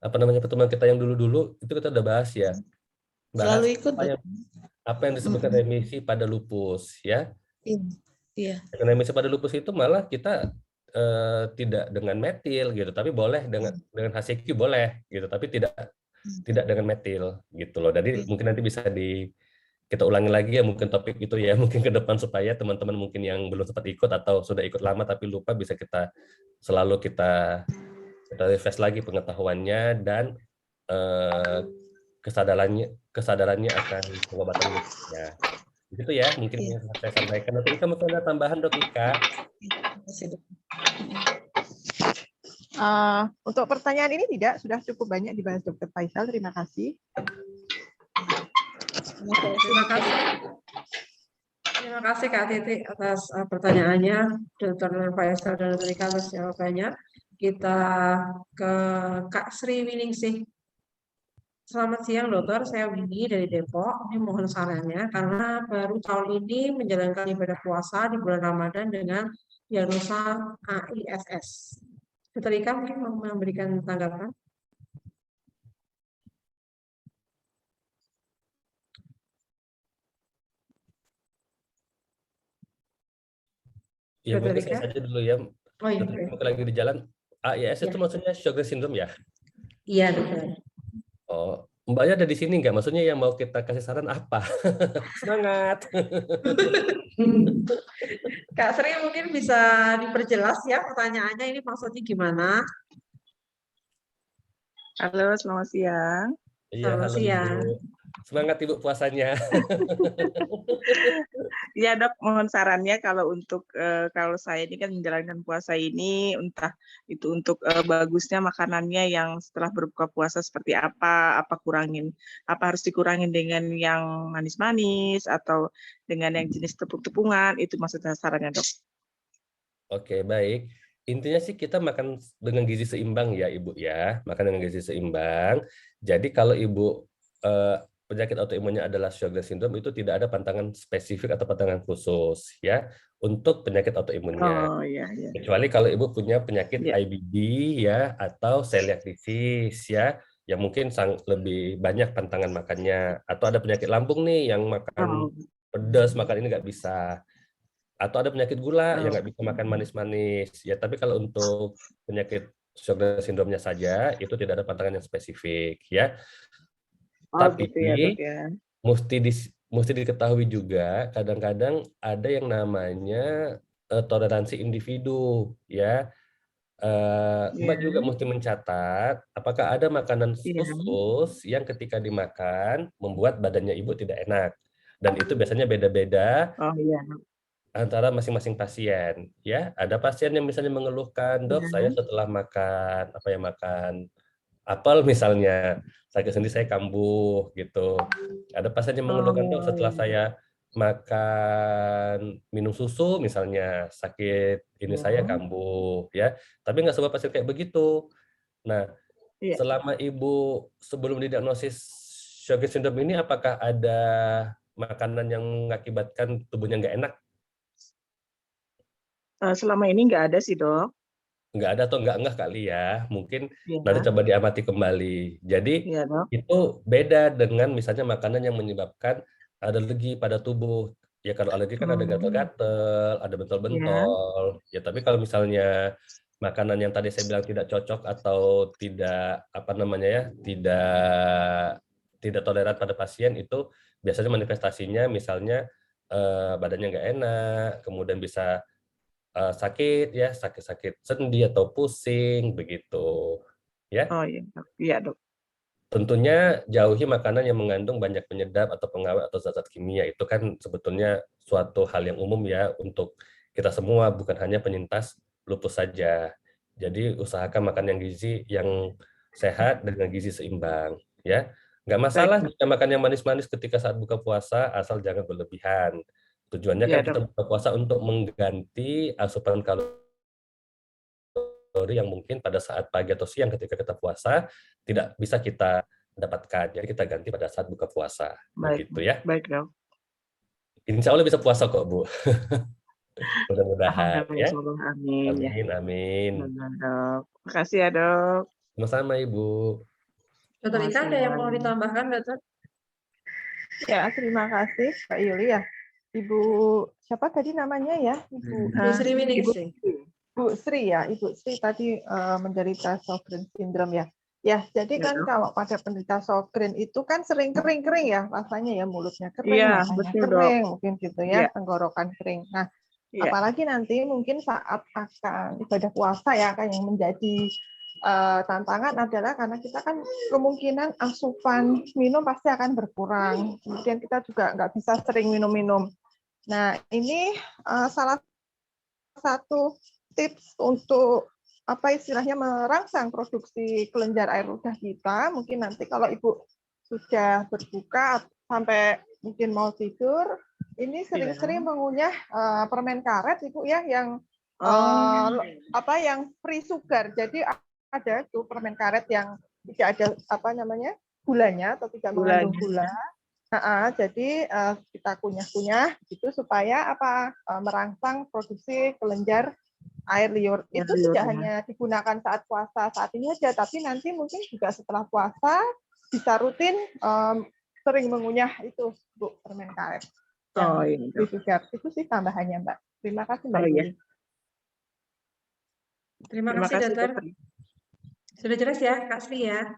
apa namanya pertemuan kita yang dulu-dulu, itu kita udah bahas ya. Selalu Bahas ikut, Dok. apa yang disebutkan remisi pada lupus ya. Iya. Iya. Remisi pada lupus itu malah kita tidak dengan metil gitu, tapi boleh dengan HCQ boleh gitu, tapi tidak dengan metil gitu loh. Jadi mungkin nanti bisa kita ulangi lagi ya mungkin topik itu ya mungkin ke depan supaya teman-teman mungkin yang belum sempat ikut atau sudah ikut lama tapi lupa bisa selalu kita refresh lagi pengetahuannya dan kesadarannya akan pengobatan lupusnya. Begitu ya mungkin yang saya sampaikan. Dok Ika mungkin ada tambahan, Dok Ika? Untuk pertanyaan ini tidak, sudah cukup banyak dibahas Dr. Faisal. Terima kasih. Terima kasih. Terima kasih Kak Titi atas pertanyaannya, Dr. Faisal dan Dr. Ika atas jawabannya. Kita ke Kak Sri Winingsih. Selamat siang dokter, saya Winnie dari Depok. Ini mohon sarannya karena baru tahun ini menjalankan ibadah puasa di bulan Ramadan dengan diagnosa AISS. Dr. Ika mungkin mau memberikan tanggapan? Ya mungkin saya saja dulu ya. Oh iya. Mungkin lagi di jalan. AIS itu maksudnya Sjogren syndrome ya? Iya dokter. Oh, Mbaknya ada di sini nggak? Maksudnya yang mau kita kasih saran apa? Semangat. Kak Sri mungkin bisa diperjelas ya pertanyaannya ini maksudnya gimana? Halo, selamat siang. Iya, halo Ibu. Semangat Ibu puasanya. Iya dok, mohon sarannya kalau untuk kalau saya ini kan menjalankan puasa ini, entah itu untuk bagusnya makanannya yang setelah berbuka puasa seperti apa harus dikurangin dengan yang manis-manis atau dengan yang jenis tepung-tepungan, itu maksudnya sarannya dok. Oke, baik. Intinya sih kita makan dengan gizi seimbang ya Ibu ya, makan dengan gizi seimbang. Jadi kalau Ibu penyakit autoimunnya adalah Sjogren syndrome itu tidak ada pantangan spesifik atau pantangan khusus ya untuk penyakit autoimunnya. Oh iya, iya. Kecuali kalau Ibu punya penyakit IBD ya atau celiac disease ya, yang mungkin lebih banyak pantangan makannya, atau ada penyakit lambung nih yang makan pedas, makan ini nggak bisa. Atau ada penyakit gula yang nggak bisa makan manis-manis. Ya, tapi kalau untuk penyakit Sjogren syndrome-nya saja itu tidak ada pantangan yang spesifik ya. Tapi gitu ya, dok, ya. mesti diketahui juga kadang-kadang ada yang namanya toleransi individu ya. Mbak juga mesti mencatat apakah ada makanan khusus yang ketika dimakan membuat badannya Ibu tidak enak. Dan itu biasanya beda-beda. Oh iya. Antara masing-masing pasien ya. Ada pasien yang misalnya mengeluhkan, "Dok, saya setelah makan makan apel misalnya sakit sendi saya kambuh," gitu. Ada pasien yang mengeluhkan, "Dok, setelah saya makan minum susu misalnya sakit ini saya kambuh," ya. Tapi nggak semua pasien kayak begitu. Nah, selama Ibu sebelum didiagnosis Sjogren syndrome ini apakah ada makanan yang mengakibatkan tubuhnya nggak enak? Selama ini nggak ada sih, dok. Nggak ada atau nggak kali ya. Mungkin nanti coba diamati kembali. Jadi itu beda dengan misalnya makanan yang menyebabkan alergi pada tubuh. Ya kalau alergi kan ada gatal-gatal, ada bentol-bentol. Ya tapi kalau misalnya makanan yang tadi saya bilang tidak cocok atau tidak tidak toleran pada pasien, itu biasanya manifestasinya misalnya badannya nggak enak, kemudian bisa sakit ya, sakit-sakit sendi atau pusing begitu ya. Oh iya, Dok. Iya, Dok. Tentunya jauhi makanan yang mengandung banyak penyedap atau pengawet atau zat-zat kimia. Itu kan sebetulnya suatu hal yang umum ya untuk kita semua, bukan hanya penyintas lupus saja. Jadi usahakan makan yang sehat dengan gizi seimbang ya. Nggak masalah Baik. jika makan yang manis-manis ketika saat buka puasa, asal jangan berlebihan. Tujuannya Iya, kan kita Dok. buka puasa untuk mengganti asupan kalori yang mungkin pada saat pagi atau siang ketika kita puasa tidak bisa kita dapatkan. Jadi kita ganti pada saat buka puasa. Baik. Begitu ya. Baik, Dok. Insya Allah bisa puasa kok, Bu. Mudah-mudahan ya. Alhamdulillah, amin. Ya. Amin, amin. Benar, Dok. Makasih ya, Dok. Sama-sama, Ibu. Dr. Ika ada yang mau ditambahkan, Dokter? Ya, terima kasih Kak Yuli ya. Ibu siapa tadi namanya ya? Ibu Sri Winingsih. Bu Sri ya, Ibu Sri tadi menderita Sjogren syndrome ya. Ya, jadi kan kalau pada penderita Sjogren itu kan sering kering-kering ya, rasanya ya mulutnya kering, Iya, matanya betul, kering, Dok. mungkin gitu ya, Iya. tenggorokan kering. Nah, Iya. apalagi nanti mungkin saat akan ibadah puasa ya, kan yang menjadi tantangan adalah karena kita kan kemungkinan asupan minum pasti akan berkurang. Kemudian kita juga nggak bisa sering minum-minum. Nah, ini salah satu tips untuk apa istilahnya merangsang produksi kelenjar air ludah kita. Mungkin nanti kalau Ibu sudah berbuka sampai mungkin mau tidur, ini sering-sering mengunyah permen karet Ibu ya yang yang free sugar. Jadi ada tuh permen karet yang tidak ada gulanya atau tidak mengandung gula. Jadi kita kunyah-kunyah gitu supaya merangsang produksi kelenjar air liur. Itu tidak hanya digunakan saat puasa saat ini aja, tapi nanti mungkin juga setelah puasa bisa rutin sering mengunyah itu Bu permen karet. Oh iya. Itu sih tambahannya Mbak. Terima kasih Mbak Yuli. Iya. Terima kasih Dokter. Sudah jelas ya Kak Sri ya?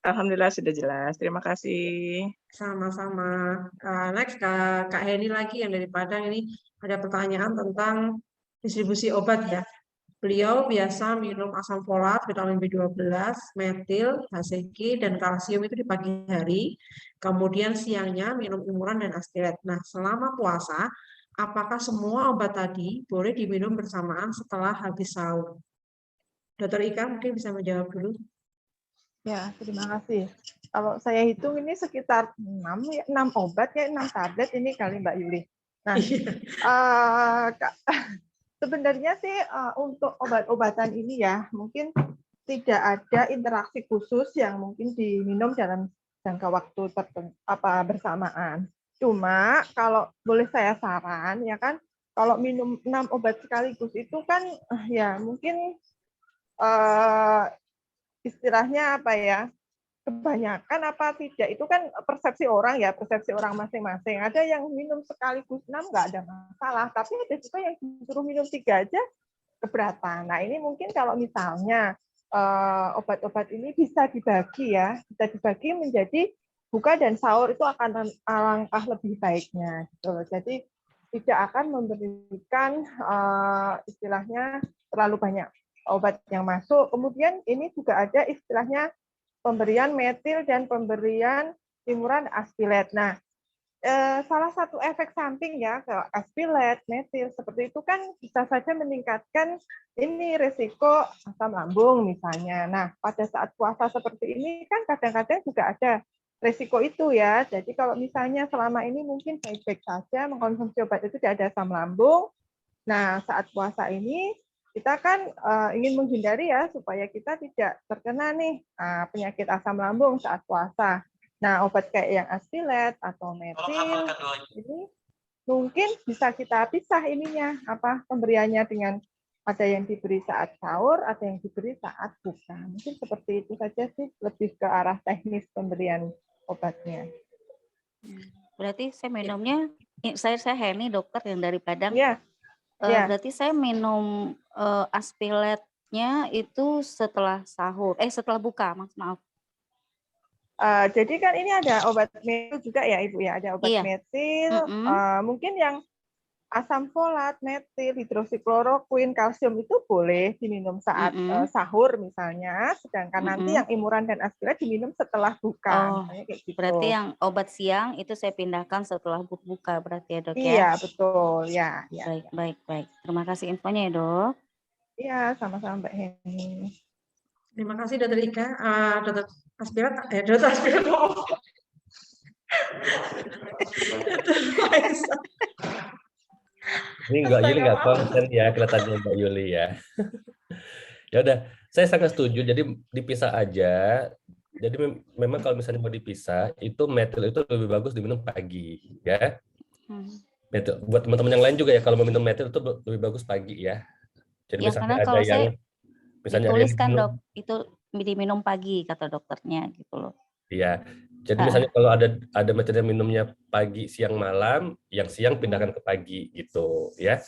Alhamdulillah sudah jelas. Terima kasih. Sama-sama. Next Kak Heni lagi yang dari Padang, ini ada pertanyaan tentang distribusi obat ya. Beliau biasa minum asam folat, vitamin B12, metil, HCG, dan kalsium itu di pagi hari. Kemudian siangnya minum imuran dan astiret. Nah, selama puasa, apakah semua obat tadi boleh diminum bersamaan setelah habis sahur? Dr. Ika mungkin bisa menjawab dulu. Ya, terima kasih. Kalau saya hitung ini sekitar 6 obat ya, 6 tablet ini kali Mbak Yuli. Nah, sebenarnya sih untuk obat-obatan ini ya mungkin tidak ada interaksi khusus yang mungkin diminum dalam jangka waktu bersamaan. Cuma kalau boleh saya saran ya kan, kalau minum 6 obat sekaligus itu kan ya mungkin istilahnya kebanyakan apa tidak itu kan persepsi orang masing-masing. Ada yang minum sekaligus 6 nggak ada masalah, tapi ada juga yang disuruh minum 3 aja keberatan. Nah ini mungkin kalau misalnya obat-obat ini bisa dibagi menjadi buka dan sahur itu akan alangkah lebih baiknya. Gitu. Jadi tidak akan memberikan istilahnya terlalu banyak obat yang masuk. Kemudian ini juga ada istilahnya pemberian metil dan pemberian imuran aspilet. Nah, salah satu efek samping ya ke aspilet, metil seperti itu kan bisa saja meningkatkan ini risiko asam lambung misalnya. Nah, pada saat puasa seperti ini kan kadang-kadang juga ada risiko itu ya. Jadi kalau misalnya selama ini mungkin baik-baik saja mengkonsumsi obat itu tidak ada asam lambung. Nah, saat puasa ini kita kan ingin menghindari ya supaya kita tidak terkena nih penyakit asam lambung saat puasa. Nah, obat kayak yang aspilet atau metil ini mungkin bisa kita pisah ininya pemberiannya dengan ada yang diberi saat sahur, ada yang diberi saat buka. Mungkin seperti itu saja sih, lebih ke arah teknis pemberian obatnya. Berarti saya minumnya, saya Heni dokter yang dari Padang. Ya. Berarti saya minum aspiletnya itu setelah sahur, setelah buka, maaf. Jadi kan ini ada obat metil juga ya Ibu ya, ada obat metil. Mungkin yang asam folat, metil, hidroksikloroquin, kalsium itu boleh diminum saat sahur misalnya, sedangkan nanti yang imuran dan aspirat diminum setelah buka. Oh, misalnya kayak gitu. berarti yang obat siang itu saya pindahkan setelah buka berarti ya, Dok ya? Iya, betul. Ya, ya. Baik. Terima kasih infonya ya, Dok. Iya, sama-sama Mbak Heni. Terima kasih Dr. Ika. Dr. Aspirat, Dr. Aspirat. Ini Mbak Yuli nggak konsen ya kelihatannya Mbak Yuli ya. Ya udah, saya sangat setuju. Jadi dipisah aja. Jadi memang kalau misalnya mau dipisah, itu metil itu lebih bagus diminum pagi, ya. Metil, buat teman-teman yang lain juga ya, kalau mau minum metil itu lebih bagus pagi ya. Jadi Ya, misalnya karena ada kalau yang, saya misalnya dituliskan ada Dok, itu diminum pagi kata dokternya gitu loh. Iya. Jadi misalnya kalau ada metil yang minumnya pagi, siang, malam, yang siang pindahkan ke pagi gitu, ya.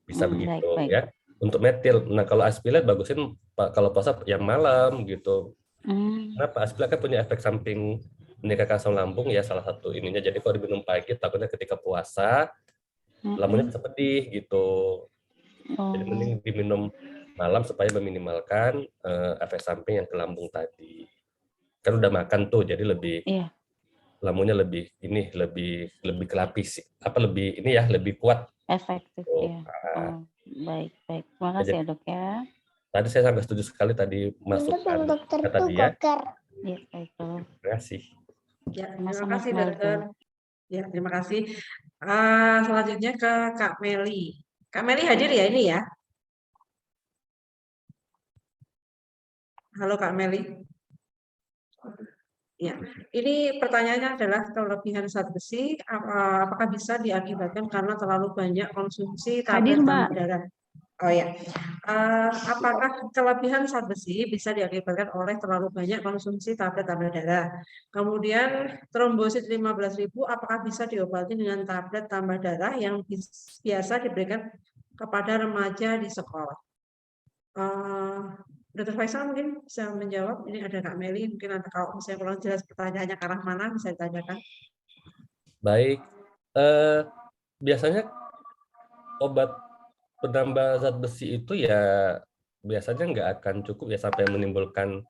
Bisa begitu, baik. ya. Untuk metil. Nah, kalau aspilat bagusin kalau puasa yang malam gitu. Kenapa? Aspilat kan punya efek samping meningkatkan asam lambung ya, salah satu ininya. Jadi kalau diminum pagi takutnya ketika puasa lambungnya bisa pedih gitu. Jadi mending diminum malam supaya meminimalkan efek samping yang ke lambung tadi. Kan udah makan tuh, jadi lebih lambungnya lebih kelapis, lebih ini ya, lebih kuat. Efektif ya. Baik. Terima kasih ya, Dok ya. Tadi saya sangat setuju sekali tadi masukan tadi ya. Iya, baik, Dok. Terima kasih. Ya, terima kasih Dokter. Ya, terima kasih. Selanjutnya ke Kak Meli. Kak Meli hadir ya ini ya? Halo Kak Meli. Ya, ini pertanyaannya adalah kelebihan zat besi apakah bisa diakibatkan karena terlalu banyak konsumsi tablet tambah darah? Oh ya, apakah kelebihan zat besi bisa diakibatkan oleh terlalu banyak konsumsi tablet tambah darah? Kemudian trombosit 15.000 apakah bisa diobati dengan tablet tambah darah yang biasa diberikan kepada remaja di sekolah? Dr. Faisal mungkin bisa menjawab. Ini ada Kak Meli, mungkin ada kalau misalnya kurang jelas pertanyaannya ke arah mana bisa ditanyakan. Baik, biasanya obat penambah zat besi itu ya biasanya nggak akan cukup ya sampai menimbulkan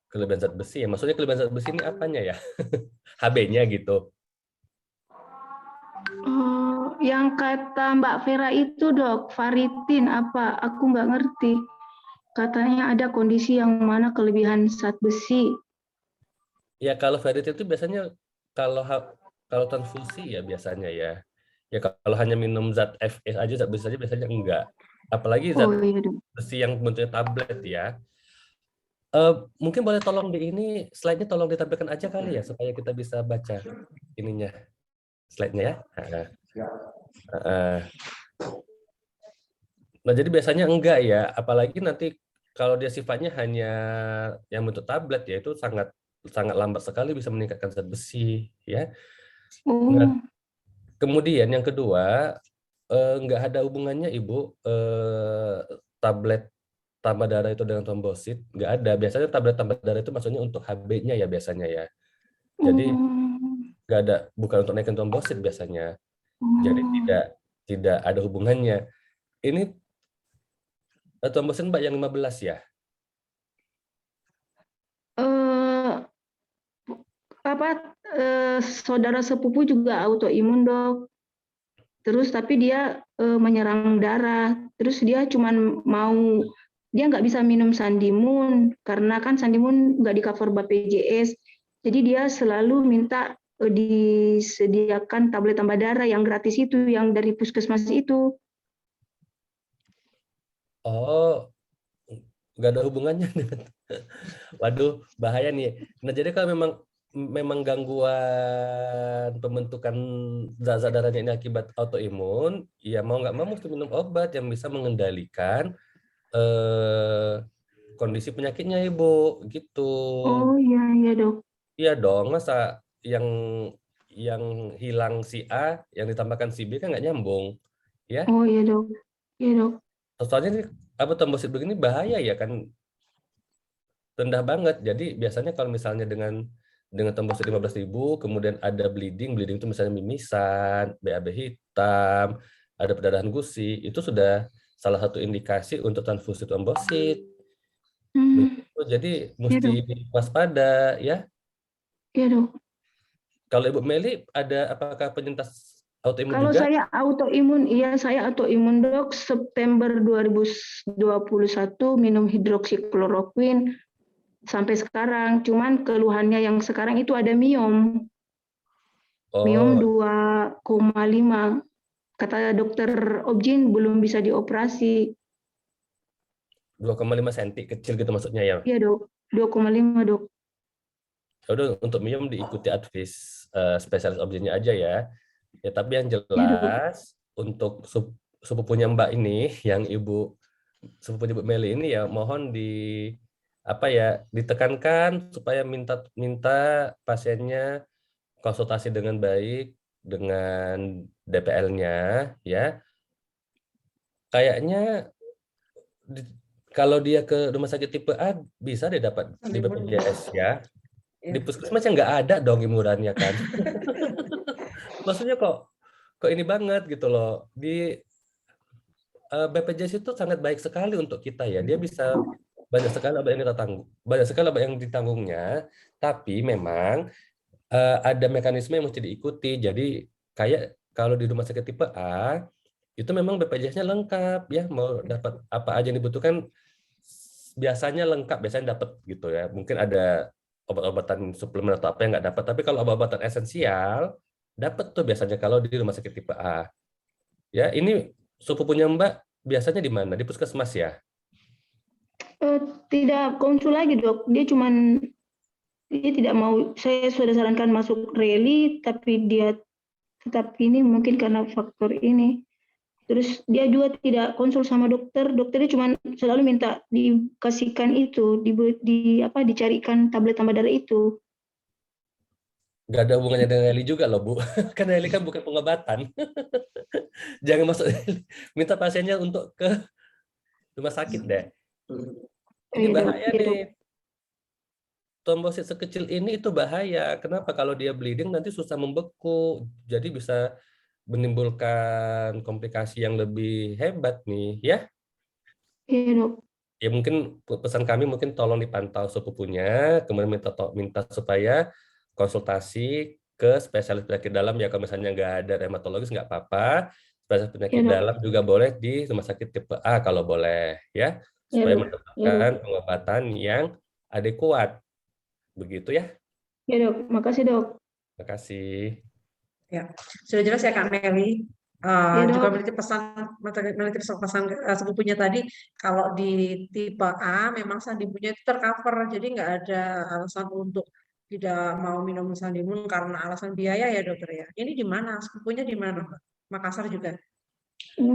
kelebihan zat besi ya. Maksudnya kelebihan zat besi ini apanya ya? HB-nya gitu. Yang kata Mbak Vera itu Dok, varitin apa? Aku nggak ngerti. Katanya ada kondisi yang mana kelebihan zat besi. Ya kalau varitin itu biasanya kalau transfusi ya biasanya ya. Ya kalau hanya minum zat FS aja, zat besi aja biasanya enggak. Apalagi zat besi yang bentuknya tablet ya. Mungkin boleh tolong di ini slide-nya tolong ditampilkan aja kali ya supaya kita bisa baca ininya slide-nya ya. Nah jadi biasanya enggak ya, apalagi nanti kalau dia sifatnya hanya yang bentuk tablet ya itu sangat lambat sekali bisa meningkatkan zat besi ya. Nah, kemudian yang kedua enggak ada hubungannya Ibu tablet tambah darah itu dengan trombosit, enggak ada. Biasanya tablet tambah darah itu maksudnya untuk HB-nya ya biasanya ya. Jadi enggak ada, bukan untuk naikin trombosit biasanya. Jadi tidak ada hubungannya. Ini trombosit Mbak yang 15 ya? Saudara sepupu juga autoimun Dok. Terus tapi dia menyerang darah. Terus dia dia nggak bisa minum Sandimun karena kan Sandimun nggak di cover BPJS. Jadi dia selalu minta disediakan tablet tambah darah yang gratis itu, yang dari puskesmas itu. Oh, nggak ada hubungannya. Waduh, bahaya nih. Nah, jadi kalau memang gangguan pembentukan zat darahnya ini akibat autoimun, ya mau nggak mau mesti minum obat yang bisa mengendalikan kondisi penyakitnya, Ibu, gitu. Oh iya Dok. Iya dong, masa yang hilang si A, yang ditambahkan si B kan nggak nyambung, ya? Oh iya Dok. Iya Dok. Soalnya ini trombosit begini bahaya ya kan, rendah banget. Jadi biasanya kalau misalnya dengan trombosit 15.000, kemudian ada bleeding itu misalnya mimisan, BAB hitam, ada perdarahan gusi, itu sudah salah satu indikasi untuk transfusi trombosit. Jadi mesti waspada ya. Iya dok. Kalau Ibu Meli ada apakah penyintas autoimun Kalau juga? saya autoimun, iya saya autoimun dok. September 2021 minum hidroksikloroquine sampai sekarang. Cuman keluhannya yang sekarang itu ada miom. Miom 2,5. Kata dokter Objin belum bisa dioperasi. 2,5 cm kecil gitu maksudnya ya? Iya dok, 2,5 dok. Udah, untuk miom diikuti advis spesialis objinnya aja ya. Ya tapi yang jelas untuk sepupunya Mbak ini, yang sepupunya Ibu Meli ini ya mohon ditekankan supaya minta pasiennya konsultasi dengan baik dengan DPL-nya ya. Kayaknya kalau dia ke rumah sakit tipe A bisa dia dapat di BPJS ya. Di puskesmas yang nggak ada dong imurannya kan. Maksudnya kok ini banget gitu loh. Di BPJS itu sangat baik sekali untuk kita ya. Dia bisa banyak sekali obat yang ditanggungnya, tapi memang ada mekanisme yang mesti diikuti. Jadi kayak kalau di rumah sakit tipe A itu memang BPJS-nya lengkap ya, mau dapat apa aja yang dibutuhkan biasanya lengkap, biasanya dapat gitu ya. Mungkin ada obat-obatan suplemen atau apa yang nggak dapat, tapi kalau obat-obatan esensial dapat tuh biasanya kalau di rumah sakit tipe A. Ya, ini sepupunya Mbak biasanya di mana? Di puskesmas ya? Tidak konsul lagi dok, dia tidak mau. Saya sudah sarankan masuk reli, tapi dia tetap ini mungkin karena faktor ini. Terus dia juga tidak konsul sama dokter. Dokternya cuma selalu minta dikasihkan itu, dicarikan tablet tambah darah itu. Nggak ada hubungannya dengan Eli juga loh Bu. Karena Eli kan bukan pengobatan. Jangan masuk minta pasiennya untuk ke rumah sakit deh. Ini bahaya nih. Trombosit sekecil ini itu bahaya. Kenapa? Kalau dia bleeding nanti susah membeku. Jadi bisa menimbulkan komplikasi yang lebih hebat nih, ya? Iya, dok. Ya mungkin pesan kami mungkin tolong dipantau sepupunya, kemudian minta supaya konsultasi ke spesialis penyakit dalam ya. Kalau misalnya nggak ada rheumatologis nggak apa-apa, spesialis penyakit dalam juga boleh di rumah sakit tipe A kalau boleh, ya, supaya mendapatkan pengobatan yang adekuat. Begitu ya? Ya dok, makasih dok. Makasih. Ya, sudah jelas ya Kak Meli. Juga meneliti pesan sepupunya tadi, kalau di tipe A memang sandimunnya itu tercover, jadi nggak ada alasan untuk tidak mau minum sandimun karena alasan biaya ya dokter ya. Ini di mana? Sepupunya di mana Mbak? Makassar juga?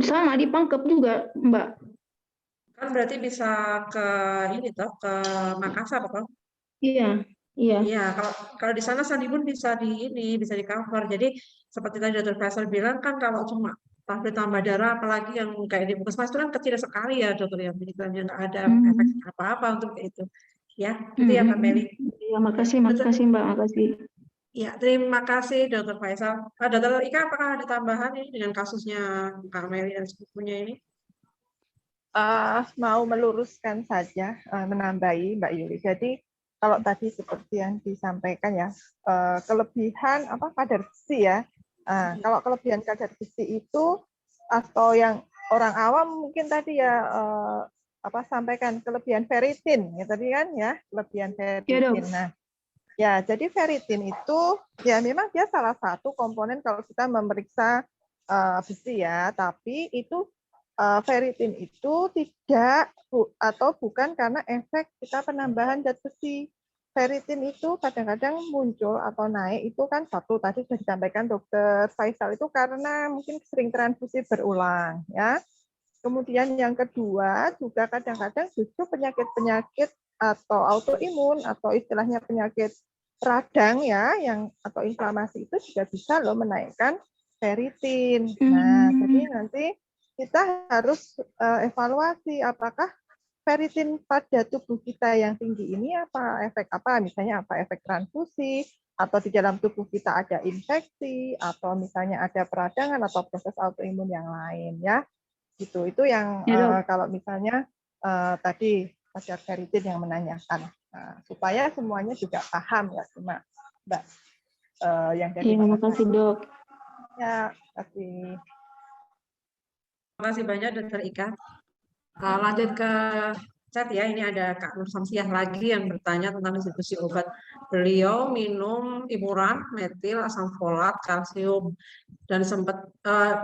Sama, di Pangkep juga Mbak. Kan berarti bisa ke ini toh, ke Makassar toh? Iya. Iya, kalau di sana sandimun bisa bisa di cover. Jadi seperti tadi Dr. Faisal bilang kan kalau cuma tablet tambah darah, apalagi yang kayak di puskesmas itu kan kecil sekali ya dokter ya, begitu nggak ada efek apa-apa untuk itu. Ya, itu ya Kak Meli. Iya, makasih Mbak, makasih. Ya, terima kasih Dr. Faisal. Dr. Ika, apakah ada tambahan ini dengan kasusnya Kak Meli dan sepupunya ini? Mau meluruskan saja, menambahi Mbak Yuli. Jadi kalau tadi seperti yang disampaikan ya, kelebihan kadar besi ya. Kalau kelebihan kadar besi itu atau yang orang awam mungkin tadi ya sampaikan kelebihan ferritin ya tadi kan ya, kelebihan ferritin. Nah, ya jadi ferritin itu ya memang dia salah satu komponen kalau kita memeriksa besi ya, tapi itu ferritin itu tidak atau bukan karena efek kita penambahan zat besi. Ferritin itu kadang-kadang muncul atau naik itu kan satu tadi sudah disampaikan Dr. Faisal itu karena mungkin sering transfusi berulang ya. Kemudian yang kedua juga kadang-kadang justru penyakit-penyakit atau autoimun atau istilahnya penyakit radang ya yang atau inflamasi itu juga bisa loh menaikkan ferritin. Nah, jadi nanti kita harus evaluasi apakah ferritin pada tubuh kita yang tinggi ini efek apa, misalnya apa efek transfusi, atau di dalam tubuh kita ada infeksi, atau misalnya ada peradangan atau proses autoimun yang lain ya. Gitu. Itu yang kalau misalnya tadi Pak Garidin yang menanyakan. Supaya semuanya juga paham ya, cuma Mbak yang dari Terima kasih, Dok. Ya, kasih. Terima kasih banyak Dr. Ika. Lanjut ke chat ya, ini ada Kak Nur Samsiah lagi yang bertanya tentang distribusi obat. Beliau minum imuran, metil, asam folat, kalsium, dan sempat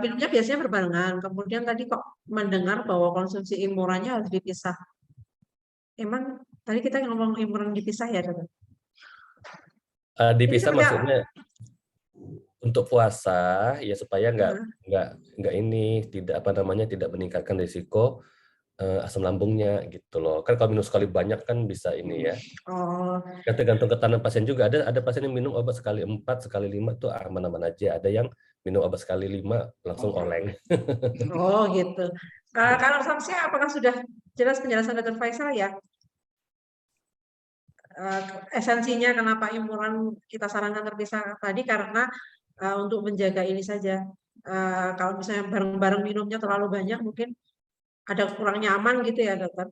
minumnya biasanya berbarengan. Kemudian tadi kok mendengar bahwa konsumsi imurannya harus dipisah. Emang tadi kita ngomong imuran dipisah ya, Dokter? Dipisah maksudnya untuk puasa ya supaya nggak ini tidak tidak meningkatkan risiko asam lambungnya gitu loh. Kan kalau minum sekali banyak kan bisa ini ya. Oh. Tergantung ketahanan pasien juga. Ada pasien yang minum obat sekali 4, sekali 5 tuh aman-aman aja. Ada yang minum obat sekali 5 langsung oleng. Oh gitu. Kalau Samsia apakah sudah jelas penjelasan Dr. Faisal ya? Esensinya kenapa imuran kita sarankan terpisah tadi karena untuk menjaga ini saja. Kalau misalnya bareng-bareng minumnya terlalu banyak mungkin ada kurang nyaman gitu ya, Dokter?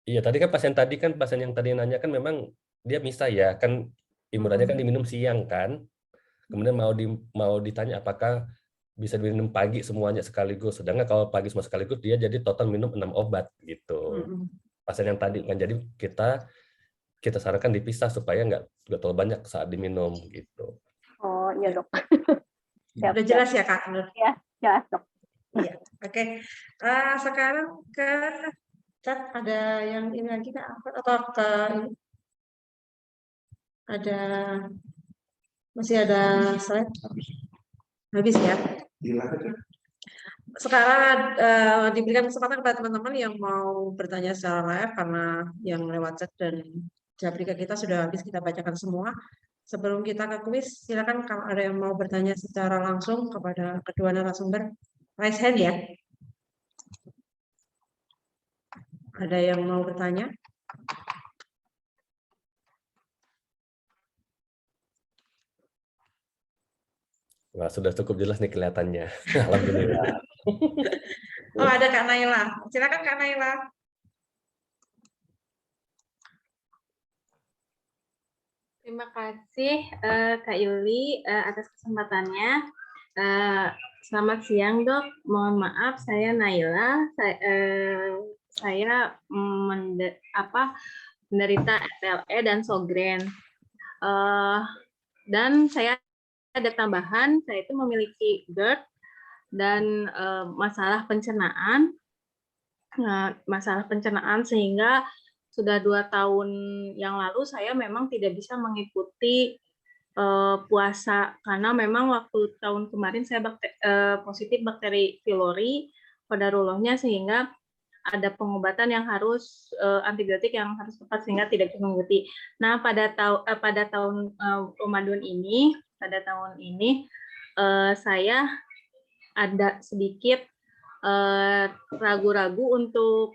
Iya, tadi kan pasien yang tadi nanya kan memang dia misah ya, kan imurannya kan diminum siang kan. Kemudian mau ditanya apakah bisa diminum pagi semuanya sekaligus. Sedangkan kalau pagi semua sekaligus dia jadi total minum 6 obat gitu. Pasien yang tadi kan jadi kita sarankan dipisah supaya nggak terlalu banyak saat diminum gitu. Oh iya, Dok. Udah jelas ya, Kak Nur? Ya, jelas, Dok. Iya, oke. Sekarang ke chat ada yang ini lagi Kak, atau ke ini? Masih ada slide? Habis ya? Sekarang diberikan kesempatan kepada teman-teman yang mau bertanya secara live karena yang lewat chat dan Jabrika kita sudah habis kita bacakan semua. Sebelum kita ke kuis, silakan kalau ada yang mau bertanya secara langsung kepada kedua narasumber, raise hand ya. Ada yang mau bertanya? Wah, sudah cukup jelas nih kelihatannya. Alhamdulillah. Oh, ada Kak Naila. Silakan Kak Naila. Terima kasih Kak Yuli atas kesempatannya. Selamat siang Dok. Mohon maaf saya Naila. Saya menderita SLE dan Sjogren. Dan saya ada tambahan, saya itu memiliki GERD dan masalah pencernaan. Sehingga sudah 2 tahun yang lalu saya memang tidak bisa mengikuti puasa karena memang waktu tahun kemarin saya positif bakteri pylori Podarulohnya sehingga ada pengobatan yang harus antibiotik yang harus tepat sehingga tidak bisa mengikuti. Nah pada tahun Ramadan ini saya ada sedikit ragu-ragu untuk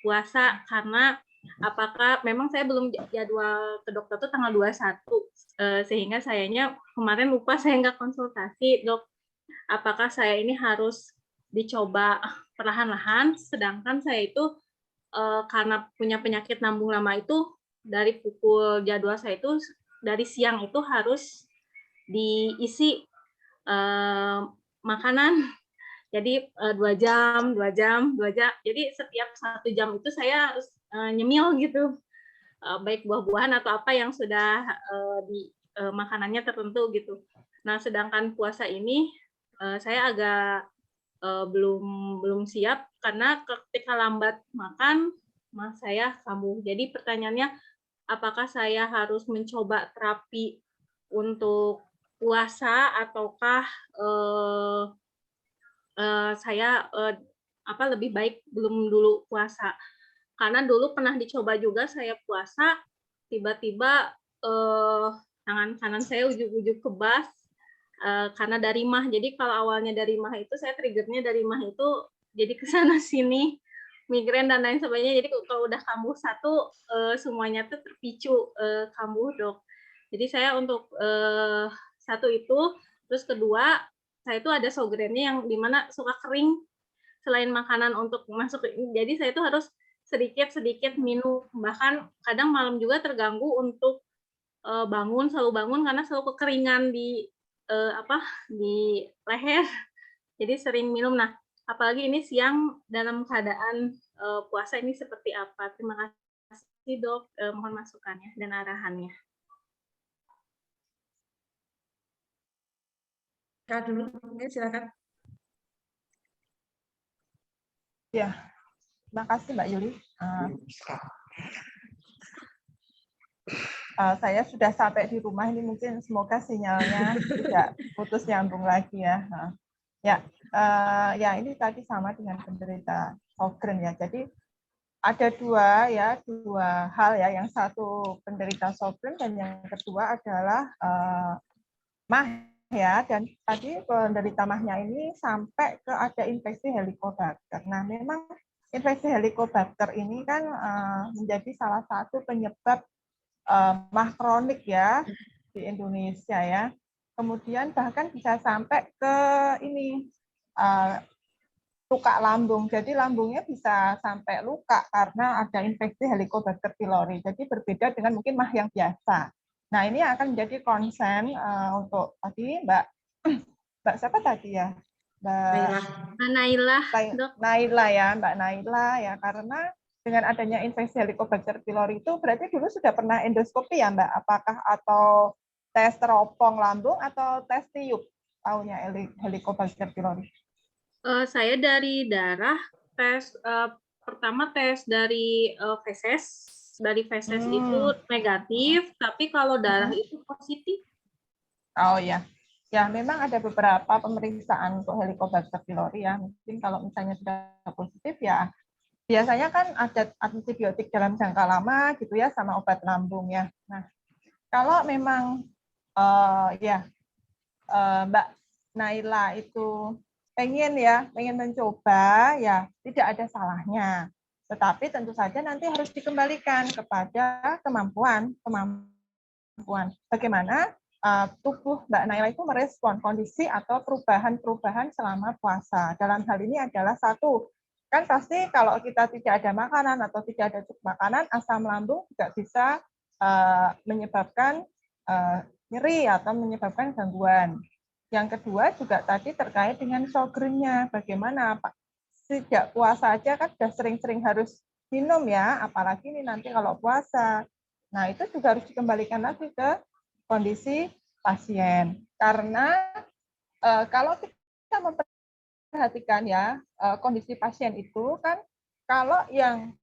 puasa karena apakah memang saya belum jadwal ke dokter itu tanggal 21 sehingga sayanya kemarin lupa saya nggak konsultasi dok apakah saya ini harus dicoba perlahan-lahan sedangkan saya itu karena punya penyakit lambung lama itu dari pukul jadwal saya itu dari siang itu harus diisi makanan. Jadi 2 jam. Jadi setiap 1 jam itu saya harus nyemil gitu. Baik buah-buahan atau apa yang sudah di makanannya tertentu gitu. Nah, sedangkan puasa ini saya agak belum siap karena ketika lambat makan saya kambuh. Jadi pertanyaannya apakah saya harus mencoba terapi untuk puasa ataukah saya lebih baik belum dulu puasa karena dulu pernah dicoba juga saya puasa tiba-tiba tangan kanan saya ujug-ujug kebas karena dari mah jadi kalau awalnya dari mah itu saya triggernya dari mah itu jadi kesana sini migrain dan lain sebagainya jadi kalau udah kambuh satu semuanya tuh terpicu kambuh dok. Jadi saya untuk satu itu, terus kedua saya itu ada Sjogrennya yang dimana suka kering selain makanan untuk masuk. Jadi saya itu harus sedikit-sedikit minum. Bahkan kadang malam juga terganggu untuk selalu bangun karena selalu kekeringan di di leher. Jadi sering minum. Nah, apalagi ini siang dalam keadaan puasa ini seperti apa? Terima kasih Dok, mohon masukannya dan arahannya. Kak dulu, oke, silakan. Ya, terima kasih Mbak Yuli. Saya sudah sampai di rumah ini, mungkin semoga sinyalnya tidak putus nyambung lagi ya. Ya ini tadi sama dengan penderita Sjogren ya. Jadi ada dua hal ya. Yang satu penderita Sjogren dan yang kedua adalah MAH ya. Dan tadi penderita MAH-nya ini sampai ke ada infeksi Helicobacter. Nah, memang infeksi Helicobacter ini kan menjadi salah satu penyebab MAH kronik ya di Indonesia ya. Kemudian bahkan bisa sampai ke ini luka lambung. Jadi lambungnya bisa sampai luka karena ada infeksi Helicobacter pylori. Jadi berbeda dengan mungkin MAH yang biasa. Nah, ini akan menjadi concern untuk tadi Mbak siapa tadi ya? Mbak Naila, Dok. Naila ya, Mbak Naila ya, karena dengan adanya infeksi Helicobacter pylori itu berarti dulu sudah pernah endoskopi ya Mbak? Apakah atau tes teropong lambung atau tes tiup tahunya Helicobacter pylori? Saya dari darah, pertama tes dari feses. Dari feses itu negatif, tapi kalau darah itu positif. Oh ya. Ya, memang ada beberapa pemeriksaan untuk Helicobacter pylori ya. Mungkin kalau misalnya sudah positif ya, biasanya kan ada antibiotik dalam jangka lama gitu ya, sama obat lambung ya. Nah, kalau memang Mbak Naila itu pengen mencoba ya, tidak ada salahnya. Tetapi tentu saja nanti harus dikembalikan kepada kemampuan. Bagaimana tubuh Mbak Naila itu merespon kondisi atau perubahan-perubahan selama puasa. Dalam hal ini adalah satu, kan pasti kalau kita tidak ada makanan atau tidak ada cukup makanan, asam lambung juga bisa menyebabkan nyeri atau menyebabkan gangguan. Yang kedua juga tadi terkait dengan Sjogrennya, bagaimana Pak? Sejak puasa aja kan sudah sering-sering harus minum ya, apalagi ini nanti kalau puasa. Nah, itu juga harus dikembalikan lagi ke kondisi pasien. Karena kalau kita memperhatikan ya, kondisi pasien itu kan kalau yang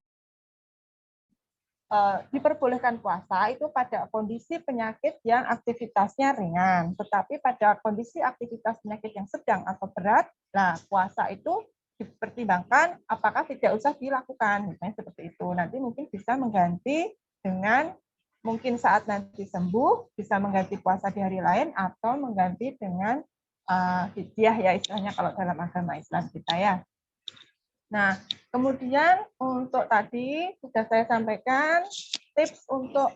diperbolehkan puasa itu pada kondisi penyakit yang aktivitasnya ringan. Tetapi pada kondisi aktivitas penyakit yang sedang atau berat, nah puasa itu dipertimbangkan apakah tidak usah dilakukan, misalnya seperti itu. Nanti mungkin bisa mengganti dengan mungkin saat nanti sembuh bisa mengganti puasa di hari lain atau mengganti dengan fidyah ya istilahnya kalau dalam agama Islam kita ya. Nah, kemudian untuk tadi sudah saya sampaikan tips untuk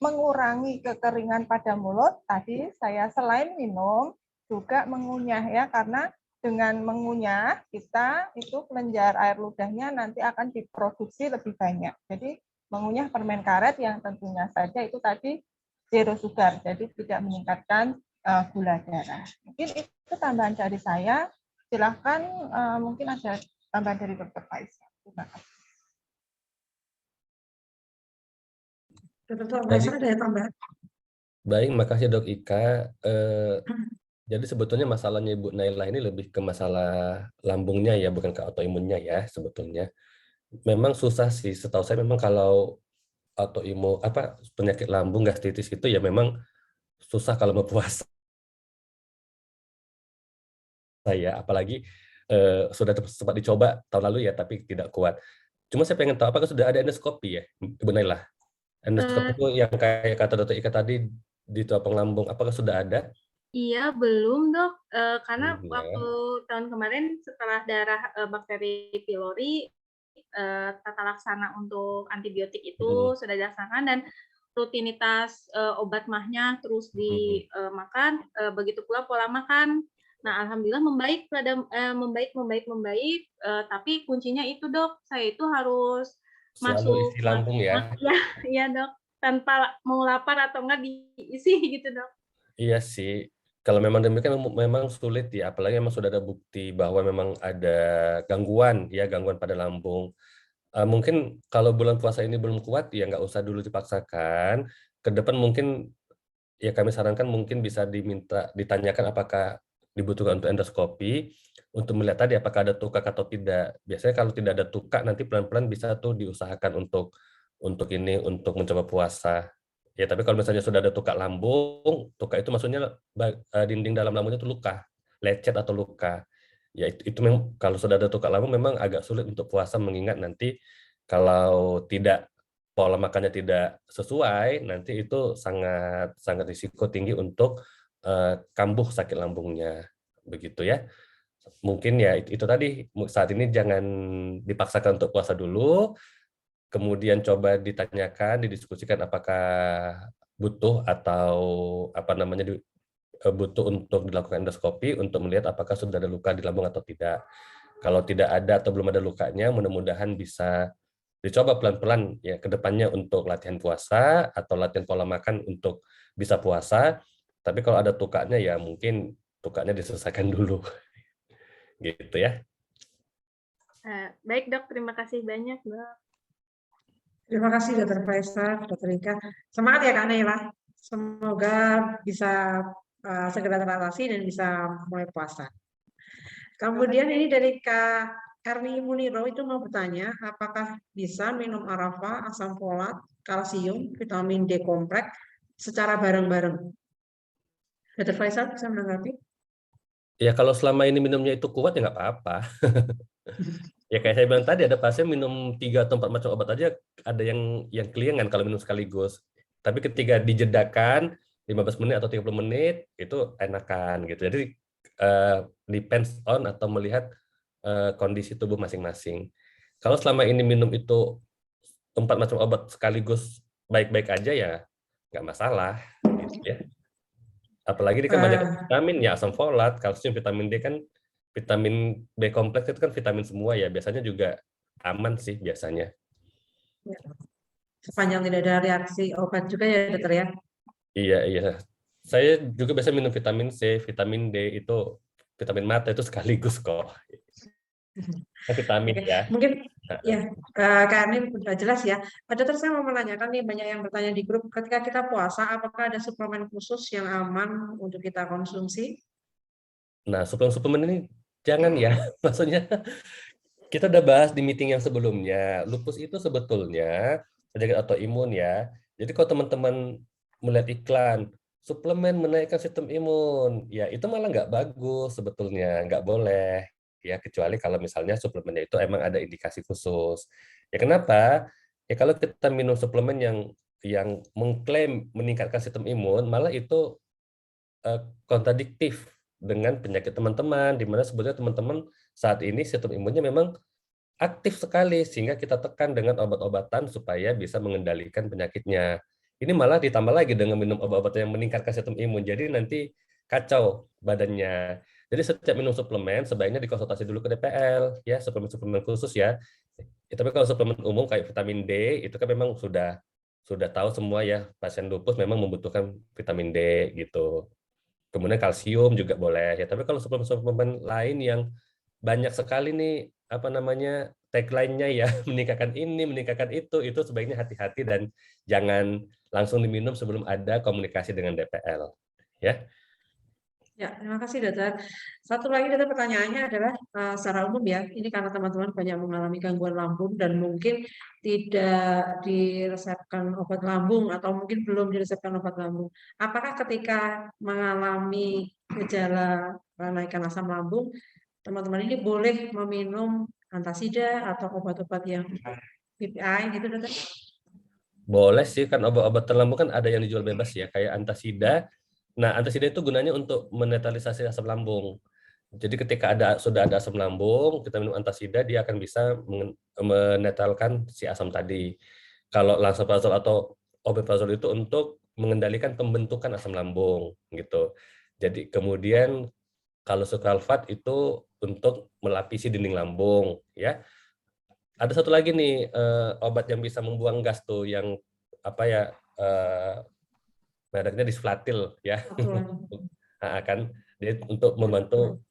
mengurangi kekeringan pada mulut. Tadi saya selain minum juga mengunyah ya, karena dengan mengunyah kita itu kelenjar air ludahnya nanti akan diproduksi lebih banyak. Jadi mengunyah permen karet yang tentunya saja itu tadi zero sugar, jadi tidak meningkatkan gula darah. Mungkin itu tambahan dari saya. Silahkan mungkin ada tambahan dari Dr. Faisal. Terima kasih. Dr. Faisal ada tambahan? Baik, makasih Dok Ika. Jadi sebetulnya masalahnya Ibu Naila ini lebih ke masalah lambungnya ya, bukan ke autoimunnya ya sebetulnya. Memang susah sih, setahu saya memang kalau autoimun penyakit lambung gastritis itu ya memang susah kalau mau puasa. Saya apalagi sudah sempat dicoba tahun lalu ya, tapi tidak kuat. Cuma saya pengen tahu apakah sudah ada endoskopi ya, Ibu Naila? Endoskopi itu yang kayak kata Dr. Ika tadi di teropong lambung, apakah sudah ada? Iya, belum Dok, karena waktu tahun kemarin setelah darah bakteri pylori, tata laksana untuk antibiotik itu sudah dilaksanakan dan rutinitas obat mahnya terus dimakan, begitu pula pola makan. Nah, alhamdulillah membaik, tapi kuncinya itu dok, saya itu harus selalu isi lambung ya. Iya dok, tanpa mau lapar atau enggak diisi gitu dok. Iya sih, kalau memang demikian memang sulit ya, apalagi memang sudah ada bukti bahwa memang ada gangguan pada lambung. Mungkin kalau bulan puasa ini belum kuat ya nggak usah dulu dipaksakan. Ke depan mungkin ya kami sarankan mungkin bisa ditanyakan apakah dibutuhkan untuk endoskopi untuk melihat tadi apakah ada tukak atau tidak. Biasanya kalau tidak ada tukak nanti pelan-pelan bisa tuh diusahakan untuk mencoba puasa. Ya tapi kalau misalnya sudah ada tukak lambung, tukak itu maksudnya dinding dalam lambungnya itu luka, lecet atau luka. Ya itu memang kalau sudah ada tukak lambung memang agak sulit untuk puasa, mengingat nanti kalau tidak pola makannya tidak sesuai, nanti itu sangat risiko tinggi untuk kambuh sakit lambungnya, begitu ya. Mungkin ya itu tadi, saat ini jangan dipaksakan untuk puasa dulu, kemudian coba ditanyakan, didiskusikan apakah butuh atau butuh untuk dilakukan endoskopi untuk melihat apakah sudah ada luka di lambung atau tidak. Kalau tidak ada atau belum ada lukanya, mudah-mudahan bisa dicoba pelan-pelan ya ke depannya untuk latihan puasa atau latihan pola makan untuk bisa puasa. Tapi kalau ada tukanya ya mungkin tukanya diselesaikan dulu. Gitu ya. Baik dok, terima kasih banyak dok. Terima kasih Dr. Faisal, Dr. Ika. Semangat ya Kak Naila. Semoga bisa segera teratasi dan bisa mulai puasa. Kemudian ini dari Kak Erni Muniro itu mau bertanya, apakah bisa minum Arafa, asam folat, kalsium, vitamin D kompleks secara bareng-bareng? Dr. Faisal bisa menanggapi? Ya kalau selama ini minumnya itu kuat ya nggak apa-apa. Ya kayak saya bilang tadi, ada pasien minum 3 atau 4 macam obat aja, ada yang keliengan kalau minum sekaligus. Tapi ketika dijedakan 15 menit atau 30 menit itu enakan gitu. Jadi depends on atau melihat kondisi tubuh masing-masing. Kalau selama ini minum itu 4 macam obat sekaligus baik-baik aja ya nggak masalah gitu ya. Apalagi ini kan banyak vitamin ya, asam folat, kalsium, vitamin D kan, vitamin B kompleks itu kan vitamin semua ya, biasanya juga aman sih biasanya. Ya. Sepanjang tidak ada reaksi obat juga ya dokter ya? Iya. Saya juga biasa minum vitamin C, vitamin D itu, vitamin mata itu sekaligus kok. Vitamin ya. Mungkin ya karena ini sudah jelas ya. Dokter saya mau menanyakan nih, banyak yang bertanya di grup, ketika kita puasa apakah ada suplemen khusus yang aman untuk kita konsumsi? Nah, suplemen ini jangan ya. Maksudnya kita udah bahas di meeting yang sebelumnya. Lupus itu sebetulnya penyakit autoimun ya. Jadi kalau teman-teman melihat iklan suplemen menaikkan sistem imun, ya itu malah nggak bagus sebetulnya, nggak boleh. Ya kecuali kalau misalnya suplemennya itu emang ada indikasi khusus. Ya kenapa? Ya kalau kita minum suplemen yang mengklaim meningkatkan sistem imun, malah itu kontradiktif dengan penyakit teman-teman, di mana sebetulnya teman-teman saat ini sistem imunnya memang aktif sekali, sehingga kita tekan dengan obat-obatan supaya bisa mengendalikan penyakitnya. Ini malah ditambah lagi dengan minum obat-obatan yang meningkatkan sistem imun, jadi nanti kacau badannya. Jadi setiap minum suplemen sebaiknya dikonsultasi dulu ke DPL ya, suplemen khusus ya. Tapi kalau suplemen umum kayak vitamin D itu kan memang sudah tahu semua ya, pasien lupus memang membutuhkan vitamin D gitu. Kemudian kalsium juga boleh ya. Tapi kalau suplemen lain yang banyak sekali nih tagline-nya ya, meningkatkan ini, meningkatkan itu sebaiknya hati-hati dan jangan langsung diminum sebelum ada komunikasi dengan DPL ya. Ya, terima kasih dokter. Satu lagi dokter, pertanyaannya adalah secara umum ya, ini karena teman-teman banyak mengalami gangguan lambung dan mungkin tidak diresepkan obat lambung atau mungkin belum diresepkan obat lambung. Apakah ketika mengalami gejala kenaikan asam lambung, teman-teman ini boleh meminum antasida atau obat-obat yang PPI gitu dokter? Boleh sih, kan obat-obatan lambung kan ada yang dijual bebas ya, kayak antasida. Nah, antasida itu gunanya untuk menetralisasi asam lambung. Jadi ketika sudah ada asam lambung, kita minum antasida, dia akan bisa menetralkan si asam tadi. Kalau lansoprazol atau omeprazol itu untuk mengendalikan pembentukan asam lambung gitu. Jadi kemudian kalau sucralfate itu untuk melapisi dinding lambung ya. Ada satu lagi nih obat yang bisa membuang gas tuh yang apa ya mereknya Disflatyl ya. Kan dia untuk membantu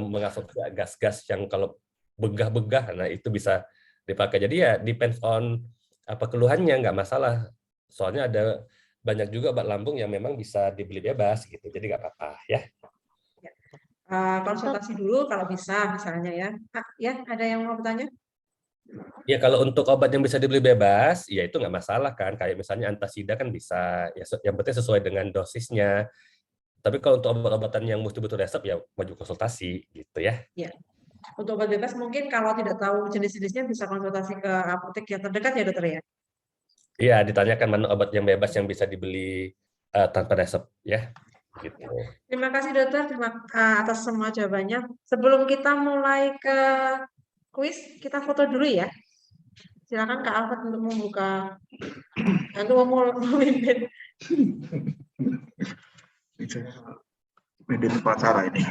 mengabsorpsi gas-gas yang kalau begah-begah, nah itu bisa dipakai. Jadi ya depends on apa keluhannya, nggak masalah. Soalnya ada banyak juga obat lambung yang memang bisa dibeli bebas gitu, jadi nggak apa-apa ya. Konsultasi dulu kalau bisa misalnya ya. Ya, ada yang mau bertanya? Ya kalau untuk obat yang bisa dibeli bebas, ya itu nggak masalah kan. Kayak misalnya antasida kan bisa. Ya, yang penting sesuai dengan dosisnya. Tapi kalau untuk obat-obatan yang mesti butuh resep ya wajib konsultasi gitu ya. Ya. Untuk obat bebas mungkin kalau tidak tahu jenis-jenisnya bisa konsultasi ke apotek yang terdekat ya dokter ya. Iya, ditanyakan mana obat yang bebas yang bisa dibeli tanpa resep ya. Gitu. Terima kasih dokter atas semua jawabannya. Sebelum kita mulai ke kuis, kita foto dulu ya. Silakan Kak Alfred untuk membuka untuk memimpin. Mimpin upacara ini.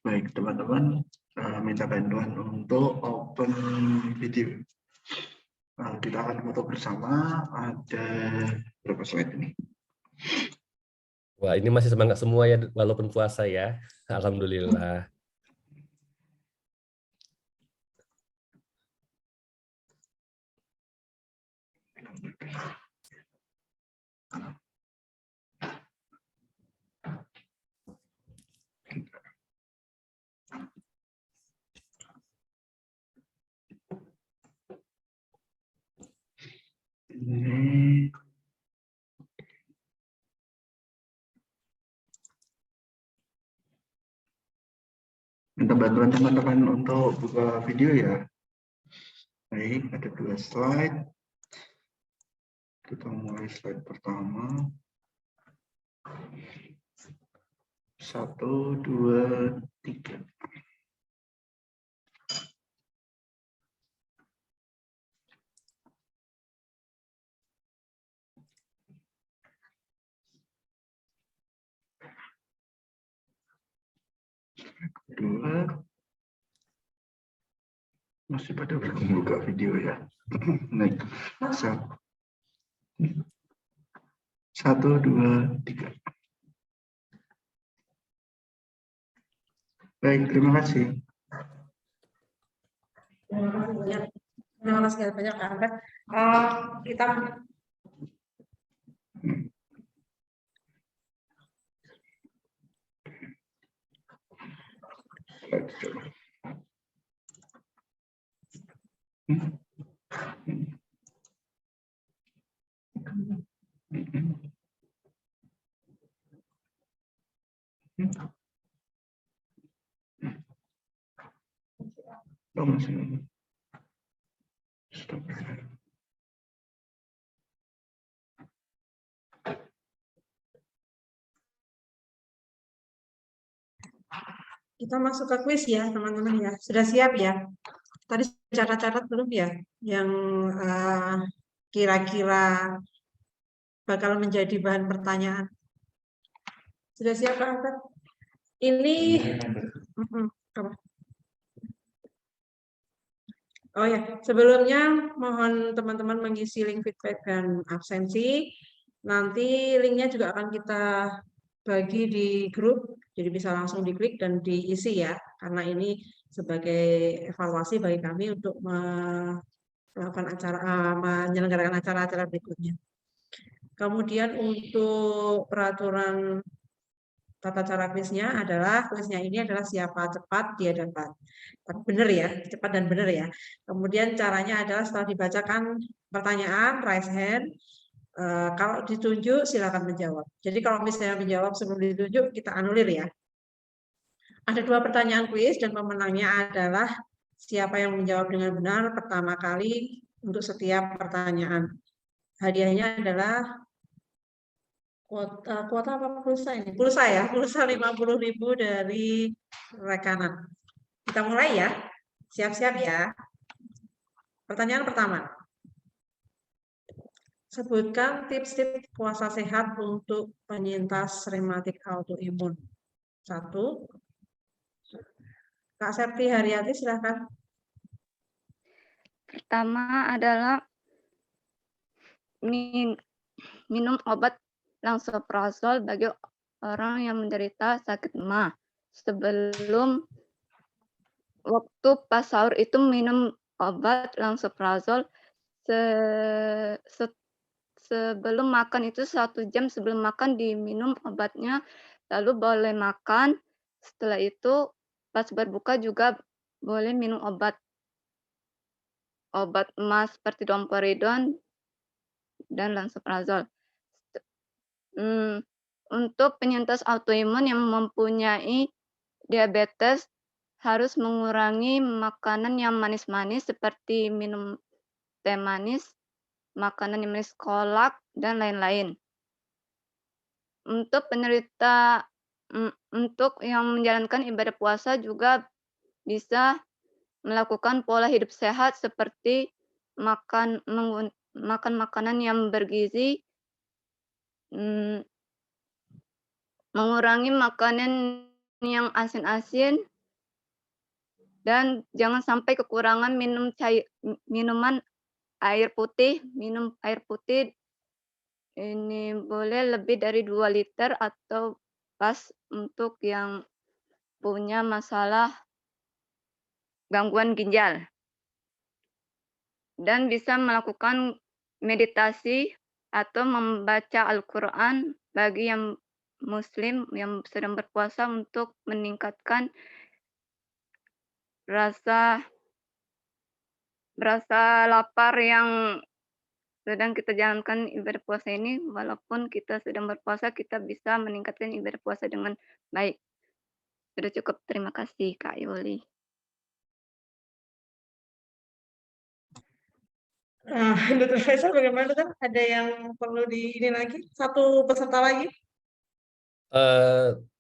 Baik teman-teman, minta bantuan untuk open video. Kita akan foto bersama. Ada berapa slide ini? Wah, ini masih semangat semua ya walaupun puasa ya. Alhamdulillah. Ini minta bantuan teman-teman untuk buka video ya. Baik, ada 2 slide. Kita mulai slide pertama. 1, 2, 3. Kedua, masih pada belum buka video ya. Naik. 1, 2, 3. Baik, terima kasih. Terima kasih banyak Kak Alfred. Kita Kita masuk ke kuis ya teman-teman ya. Sudah siap ya? Tadi catat-catat belum ya? Yang kira-kira bakal menjadi bahan pertanyaan. Sudah siap Kak Alfred? Ini oh ya, sebelumnya mohon teman-teman mengisi link feedback dan absensi. Nanti linknya juga akan kita bagi di grup, jadi bisa langsung diklik dan diisi ya, karena ini sebagai evaluasi bagi kami untuk melakukan menyelenggarakan acara-acara berikutnya. Kemudian untuk peraturan tata cara kuisnya ini adalah siapa cepat dia dapat. Benar ya, cepat dan benar ya. Kemudian caranya adalah setelah dibacakan pertanyaan, raise hand. Kalau ditunjuk silakan menjawab. Jadi kalau misalnya menjawab sebelum ditunjuk kita anulir ya. Ada 2 pertanyaan kuis dan pemenangnya adalah siapa yang menjawab dengan benar pertama kali untuk setiap pertanyaan. Hadiahnya adalah kuota apa pulsa ini? Pulsa ya, pulsa 50.000 dari rekanan. Kita mulai ya. Siap-siap ya. Pertanyaan pertama. Sebutkan tips-tips puasa sehat untuk penyintas rematik autoimun. 1. Kak Septi Haryati, silakan. Pertama adalah minum obat lansoprazol bagi orang yang menderita sakit MA. Sebelum waktu pas sahur itu minum obat lansoprazol sebelum makan itu 1 jam sebelum makan diminum obatnya, lalu boleh makan. Setelah itu pas berbuka juga boleh minum obat emas seperti domperidon dan lansoprazol. Untuk penyintas autoimun yang mempunyai diabetes harus mengurangi makanan yang manis-manis seperti minum teh manis, makanan yang manis, kolak, dan lain-lain. Untuk yang menjalankan ibadah puasa juga bisa melakukan pola hidup sehat seperti makan makanan yang bergizi, mengurangi makanan yang asin-asin, dan jangan sampai kekurangan minuman air putih. Minum air putih ini boleh lebih dari 2 liter atau pas untuk yang punya masalah gangguan ginjal. Dan bisa melakukan meditasi atau membaca Al-Quran bagi yang Muslim yang sedang berpuasa untuk meningkatkan rasa lapar yang sedang kita jalankan ibadah puasa ini. Walaupun kita sedang berpuasa, kita bisa meningkatkan ibadah puasa dengan baik. Sudah cukup. Terima kasih, Kak Yuli. Dr. Faisal, bagaimana kan? Ada yang perlu ini lagi? Satu peserta lagi?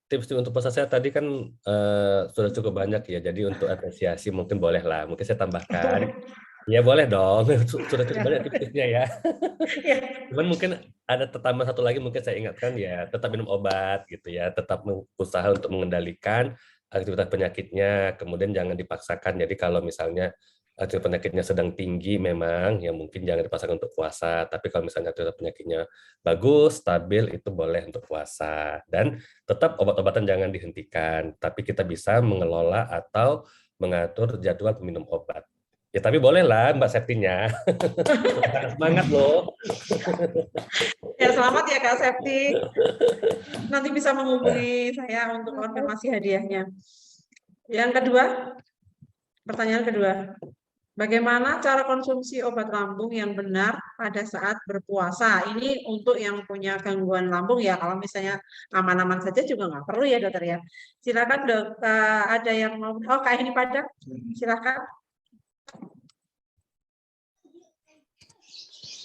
Tips untuk puasa saya tadi kan sudah cukup banyak ya. Jadi untuk apresiasi mungkin boleh lah. Mungkin saya tambahkan. Ya boleh dong. Sudah cukup banyak tipsnya ya. Cuman mungkin ada tambah satu lagi mungkin saya ingatkan ya. Tetap minum obat gitu ya. Tetap berusaha untuk mengendalikan aktivitas penyakitnya. Kemudian jangan dipaksakan. Jadi kalau misalnya aktivitas penyakitnya sedang tinggi memang, ya mungkin jangan dipaksakan untuk puasa. Tapi kalau misalnya aktivitas penyakitnya bagus, stabil, itu boleh untuk puasa. Dan tetap obat-obatan jangan dihentikan. Tapi kita bisa mengelola atau mengatur jadwal minum obat. Ya tapi bolehlah Mbak Septinya. Semangat loh. Ya selamat ya Kak Septi. Nanti bisa menghubungi saya untuk konfirmasi hadiahnya. Yang kedua, pertanyaan kedua. Bagaimana cara konsumsi obat lambung yang benar pada saat berpuasa? Ini untuk yang punya gangguan lambung ya. Kalau misalnya aman-aman saja juga nggak perlu ya dokter ya. Silakan dok. Ada yang mau? Oh Kak ini Padang. Silakan.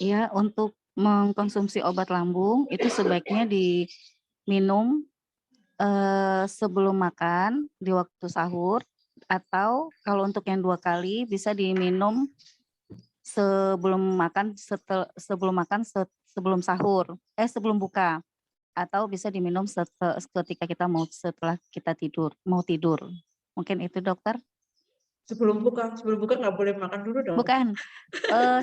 Ya, untuk mengkonsumsi obat lambung itu sebaiknya diminum sebelum makan di waktu sahur, atau kalau untuk yang 2 kali bisa diminum sebelum makan, sebelum sahur, sebelum buka, atau bisa diminum ketika kita setelah kita mau tidur. Mungkin itu dokter. Sebelum buka nggak boleh makan dulu dong. Bukan,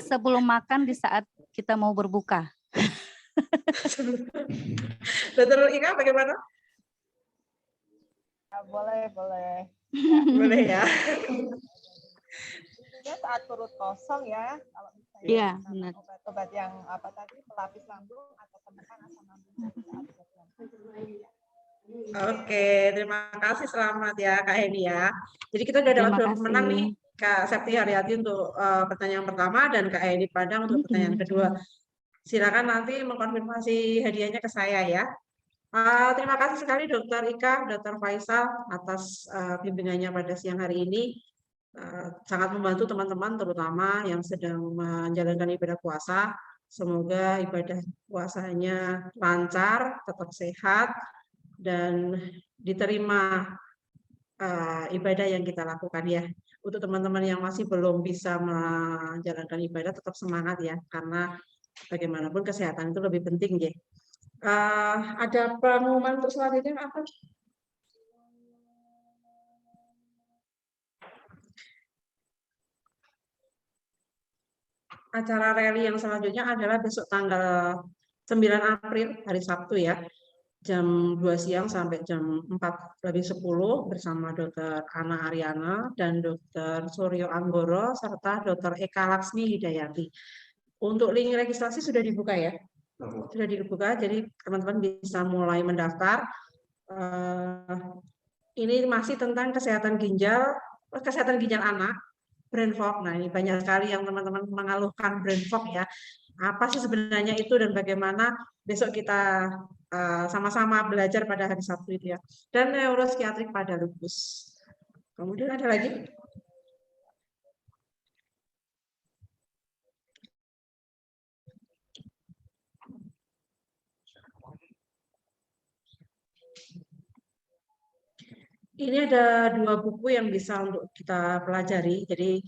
sebelum makan di saat kita mau berbuka. Dokter Ika bagaimana? Boleh. Boleh ya. Intinya saat perut kosong ya, kalau misalnya Iya, benar. obat-obat yang apa tadi pelapis lambung atau penekan asam lambung. Oke, terima kasih, selamat ya Kak Heni ya. Jadi kita sudah dapat 2 pemenang nih, Kak Septi Haryati untuk pertanyaan pertama dan Kak Heni Padang untuk pertanyaan kedua. Silakan nanti mengkonfirmasi hadiahnya ke saya ya. Terima kasih sekali Dokter Ika, Dokter Faisal atas bimbingannya pada siang hari ini. Sangat membantu teman-teman terutama yang sedang menjalankan ibadah puasa. Semoga ibadah puasanya lancar, tetap sehat, dan diterima ibadah yang kita lakukan ya. Untuk teman-teman yang masih belum bisa menjalankan ibadah, tetap semangat ya, karena bagaimanapun kesehatan itu lebih penting ya. Ada pengumuman untuk selanjutnya apa? Acara rally yang selanjutnya adalah besok tanggal 9 April, hari Sabtu ya, jam 2 siang sampai jam 4:10 bersama Dr. Ana Ariana dan Dr. Suryo Anggoro serta Dr. Eka Laksmi Hidayati. Untuk link registrasi sudah dibuka ya? Sudah dibuka, jadi teman-teman bisa mulai mendaftar. Ini masih tentang kesehatan ginjal anak. Brain fog. Nah, ini banyak sekali yang teman-teman mengeluhkan brain fog ya. Apa sih sebenarnya itu dan bagaimana besok kita sama-sama belajar pada hari Sabtu itu ya. Dan neuropsikiatrik pada lupus. Kemudian ada lagi. Ini ada 2 buku yang bisa untuk kita pelajari. Jadi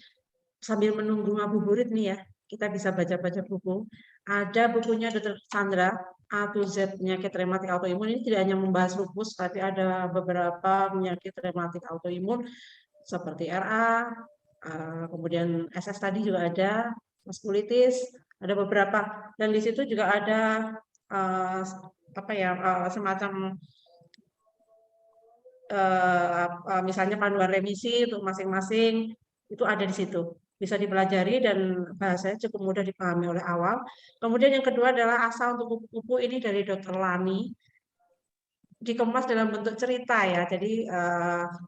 sambil menunggu ngabuburit nih ya, kita bisa baca-baca buku. Ada bukunya Dr. Chandra, A to Z penyakit rematik autoimun. Ini tidak hanya membahas lupus, tapi ada beberapa penyakit rematik autoimun seperti RA, kemudian SS tadi juga ada, vaskulitis, ada beberapa. Dan di situ juga ada semacam misalnya panduan remisi untuk masing-masing, itu ada di situ. Bisa dipelajari dan bahasanya cukup mudah dipahami oleh awam. Kemudian yang kedua adalah Asa untuk kupu-kupu, ini dari Dr. Lani. Dikemas dalam bentuk cerita ya, jadi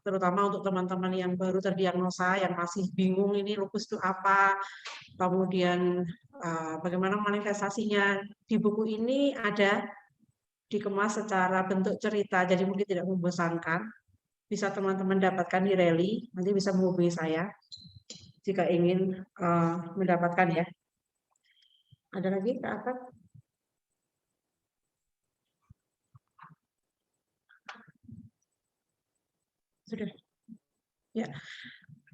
terutama untuk teman-teman yang baru terdiagnosa, yang masih bingung ini lupus itu apa, kemudian bagaimana manifestasinya. Di buku ini ada dikemas secara bentuk cerita, jadi mungkin tidak membosankan. Bisa teman-teman dapatkan di rally, nanti bisa menghubungi saya jika ingin mendapatkan ya. Ada lagi Kak Afat? Sudah. Ya.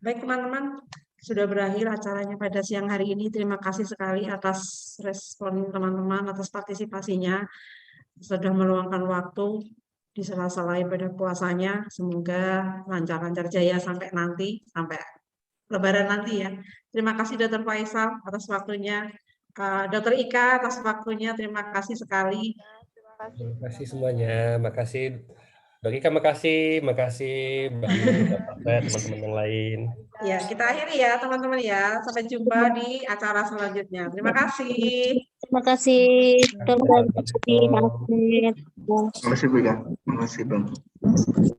Baik teman-teman, sudah berakhir acaranya pada siang hari ini. Terima kasih sekali atas respon teman-teman, atas partisipasinya. Sudah meluangkan waktu di sela-sela ibadah puasanya. Semoga lancar-lancar jaya sampai nanti, sampai Lebaran nanti ya. Terima kasih Dr. Faisal atas waktunya. Dr. Ika atas waktunya, terima kasih sekali. Terima kasih semuanya, makasih Dok Ika, makasih teman-teman yang lain. Ya, kita akhiri ya teman-teman ya. Sampai jumpa di acara selanjutnya. Terima kasih. Terima kasih. Terima kasih. Terima kasih Bu. Terima kasih Bang.